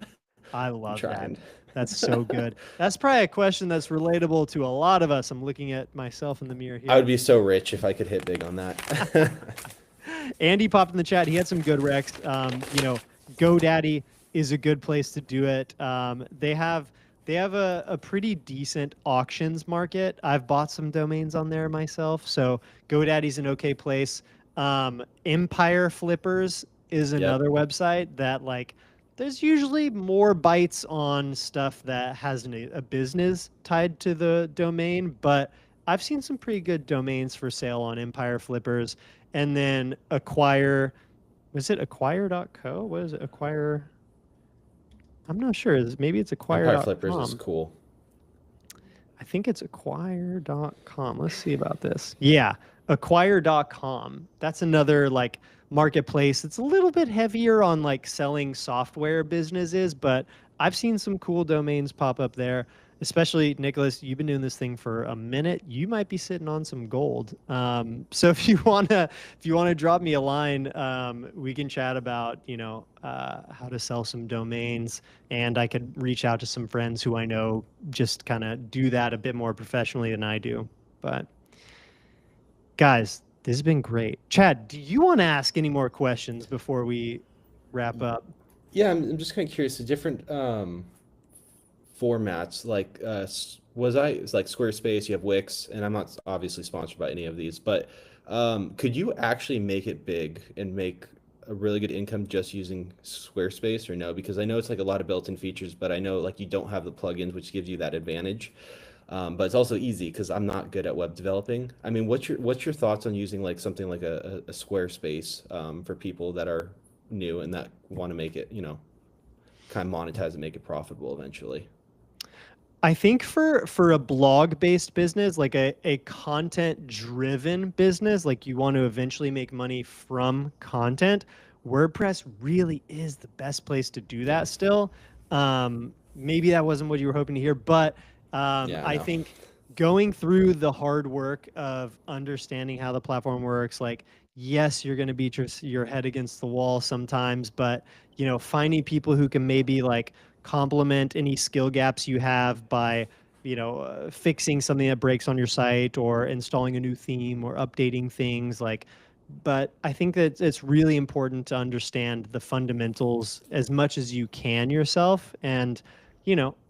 I I'm love that. trying. That's so good. That's probably a question that's relatable to a lot of us. I'm looking at myself in the mirror I would here. be so rich if I could hit big on that. Andy popped in the chat. He had some good recs. GoDaddy is a good place to do it. They have a pretty decent auctions market. I've bought some domains on there myself, so GoDaddy's an okay place. Empire Flippers is Yep. another website that, like, there's usually more bites on stuff that has a business tied to the domain, but I've seen some pretty good domains for sale on Empire Flippers. And then acquire, was it acquire.co? What is it? Acquire. I'm not sure. Maybe it's Empire Flippers is acquire.com. cool. I think it's acquire.com. Let's see about this. Yeah, acquire.com. That's another like marketplace. It's a little bit heavier on like selling software businesses, but I've seen some cool domains pop up there. Especially Nicholas, you've been doing this thing for a minute. You might be sitting on some gold. So if you wanna drop me a line, we can chat about how to sell some domains, and I could reach out to some friends who I know just kind of do that a bit more professionally than I do. But guys, this has been great. Chad, do you want to ask any more questions before we wrap up? Yeah, I'm just kind of curious. The different formats, like it's like Squarespace, you have Wix, and I'm not obviously sponsored by any of these, but could you actually make it big and make a really good income just using Squarespace or no? Because I know it's like a lot of built-in features, but I know like you don't have the plugins, which gives you that advantage. But it's also easy because I'm not good at web developing. I mean, what's your thoughts on using like something like a Squarespace for people that are new and that want to make it, kind of monetize and make it profitable eventually? I think for a blog-based business, like a content-driven business, like you want to eventually make money from content, WordPress really is the best place to do Yeah. that still. Maybe that wasn't what you were hoping to hear, but Yeah, I no. think going through the hard work of understanding how the platform works, like, yes, you're going to beat your head against the wall sometimes, but finding people who can maybe like complement any skill gaps you have by fixing something that breaks on your site or installing a new theme or updating things, like, but I think that it's really important to understand the fundamentals as much as you can yourself. And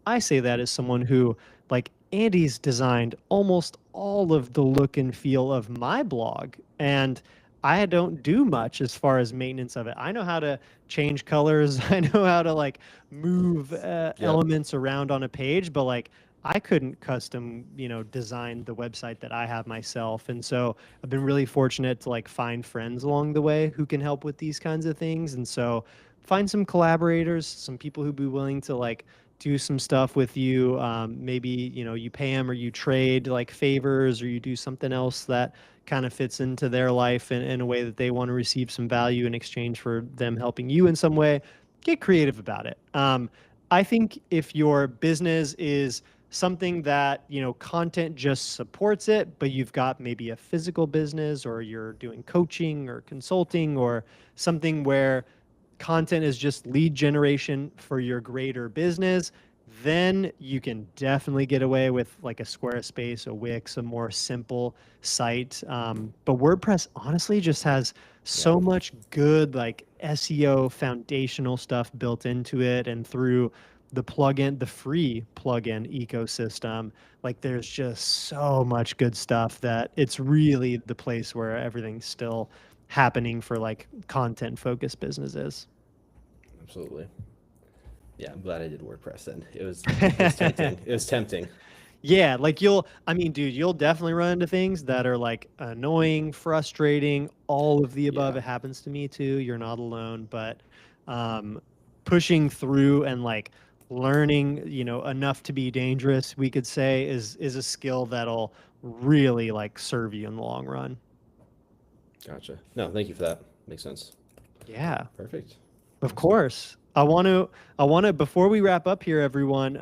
I say that as someone who, like, Andy's designed almost all of the look and feel of my blog, and I don't do much as far as maintenance of it. I know how to change colors. I know how to like move Yep. elements around on a page, but like I couldn't custom, design the website that I have myself. And so I've been really fortunate to like find friends along the way who can help with these kinds of things. And so find some collaborators, some people who'd be willing to like do some stuff with you. Maybe, you pay them or you trade like favors, or you do something else that kind of fits into their life in a way that they want to receive some value in exchange for them helping you in some way. Get creative about it. I think if your business is something that content just supports it, but you've got maybe a physical business, or you're doing coaching or consulting, or something where content is just lead generation for your greater business, then you can definitely get away with like a Squarespace, a Wix, a more simple site. But WordPress honestly just has Yeah. so much good like SEO foundational stuff built into it, and through the free plugin ecosystem, like there's just so much good stuff that it's really the place where everything's still happening for like content focused businesses. Absolutely. Yeah, I'm glad I did WordPress then. It was tempting. It was tempting. Yeah, like I mean, dude, you'll definitely run into things that are like annoying, frustrating, all of the above. Yeah, It happens to me too. You're not alone, but um, pushing through and like learning, enough to be dangerous, we could say, is a skill that'll really like serve you in the long run. gotcha. No, thank you for that. Makes sense. Yeah. Perfect. Of Awesome. course. I want to before we wrap up here, everyone,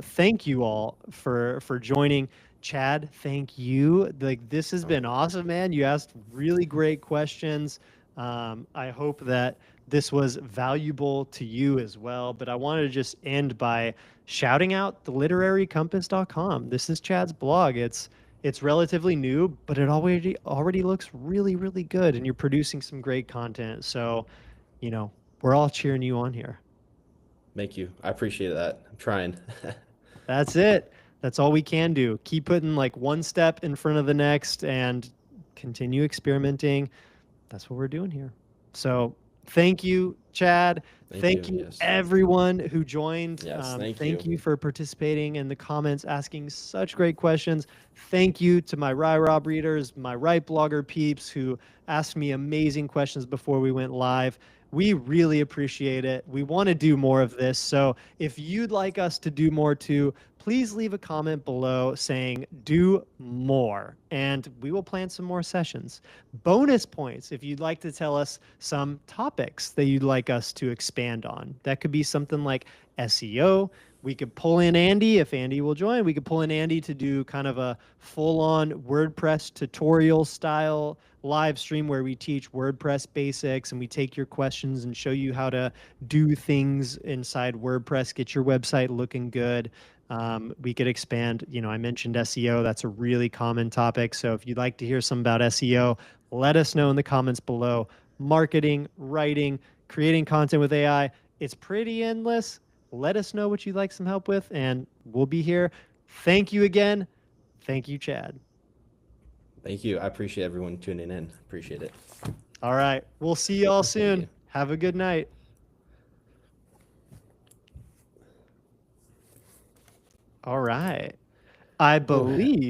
thank you all for joining. Chad, thank you. Like this has Oh, been awesome, man. You asked really great questions. I hope that this was valuable to you as well. But I wanted to just end by shouting out theliterarycompass.com. This is Chad's blog. It's relatively new, but it already looks really, really good, and you're producing some great content. So you know, we're all cheering you on here. thank you. I appreciate that. I'm trying. That's it. That's all we can do. Keep putting like one step in front of the next and continue experimenting. That's what we're doing here. So thank you, Chad. Thank Thank you. you, Yes. everyone who joined. Yes. Thank Thank you. you for participating in the comments, asking such great questions. Thank you to my Rob readers, my RightBlogger peeps who asked me amazing questions before we went live. We really appreciate it. We want to do more of this. So if you'd like us to do more too, please leave a comment below saying do more, and we will plan some more sessions. Bonus points if you'd like to tell us some topics that you'd like us to expand on. That could be something like SEO. We could pull in Andy if Andy will join. We could pull in Andy to do kind of a full on WordPress tutorial style live stream where we teach WordPress basics and we take your questions and show you how to do things inside WordPress, get your website looking good. We could expand, I mentioned SEO. That's a really common topic. So if you'd like to hear some about SEO, let us know in the comments below. Marketing, writing, creating content with AI, it's pretty endless. Let us know what you'd like some help with, and we'll be here. Thank you again. Thank you, Chad. Thank you. I appreciate everyone tuning in. Appreciate it. All right. We'll see you all Thank soon. you. Have a good night. All right. I Whew. believe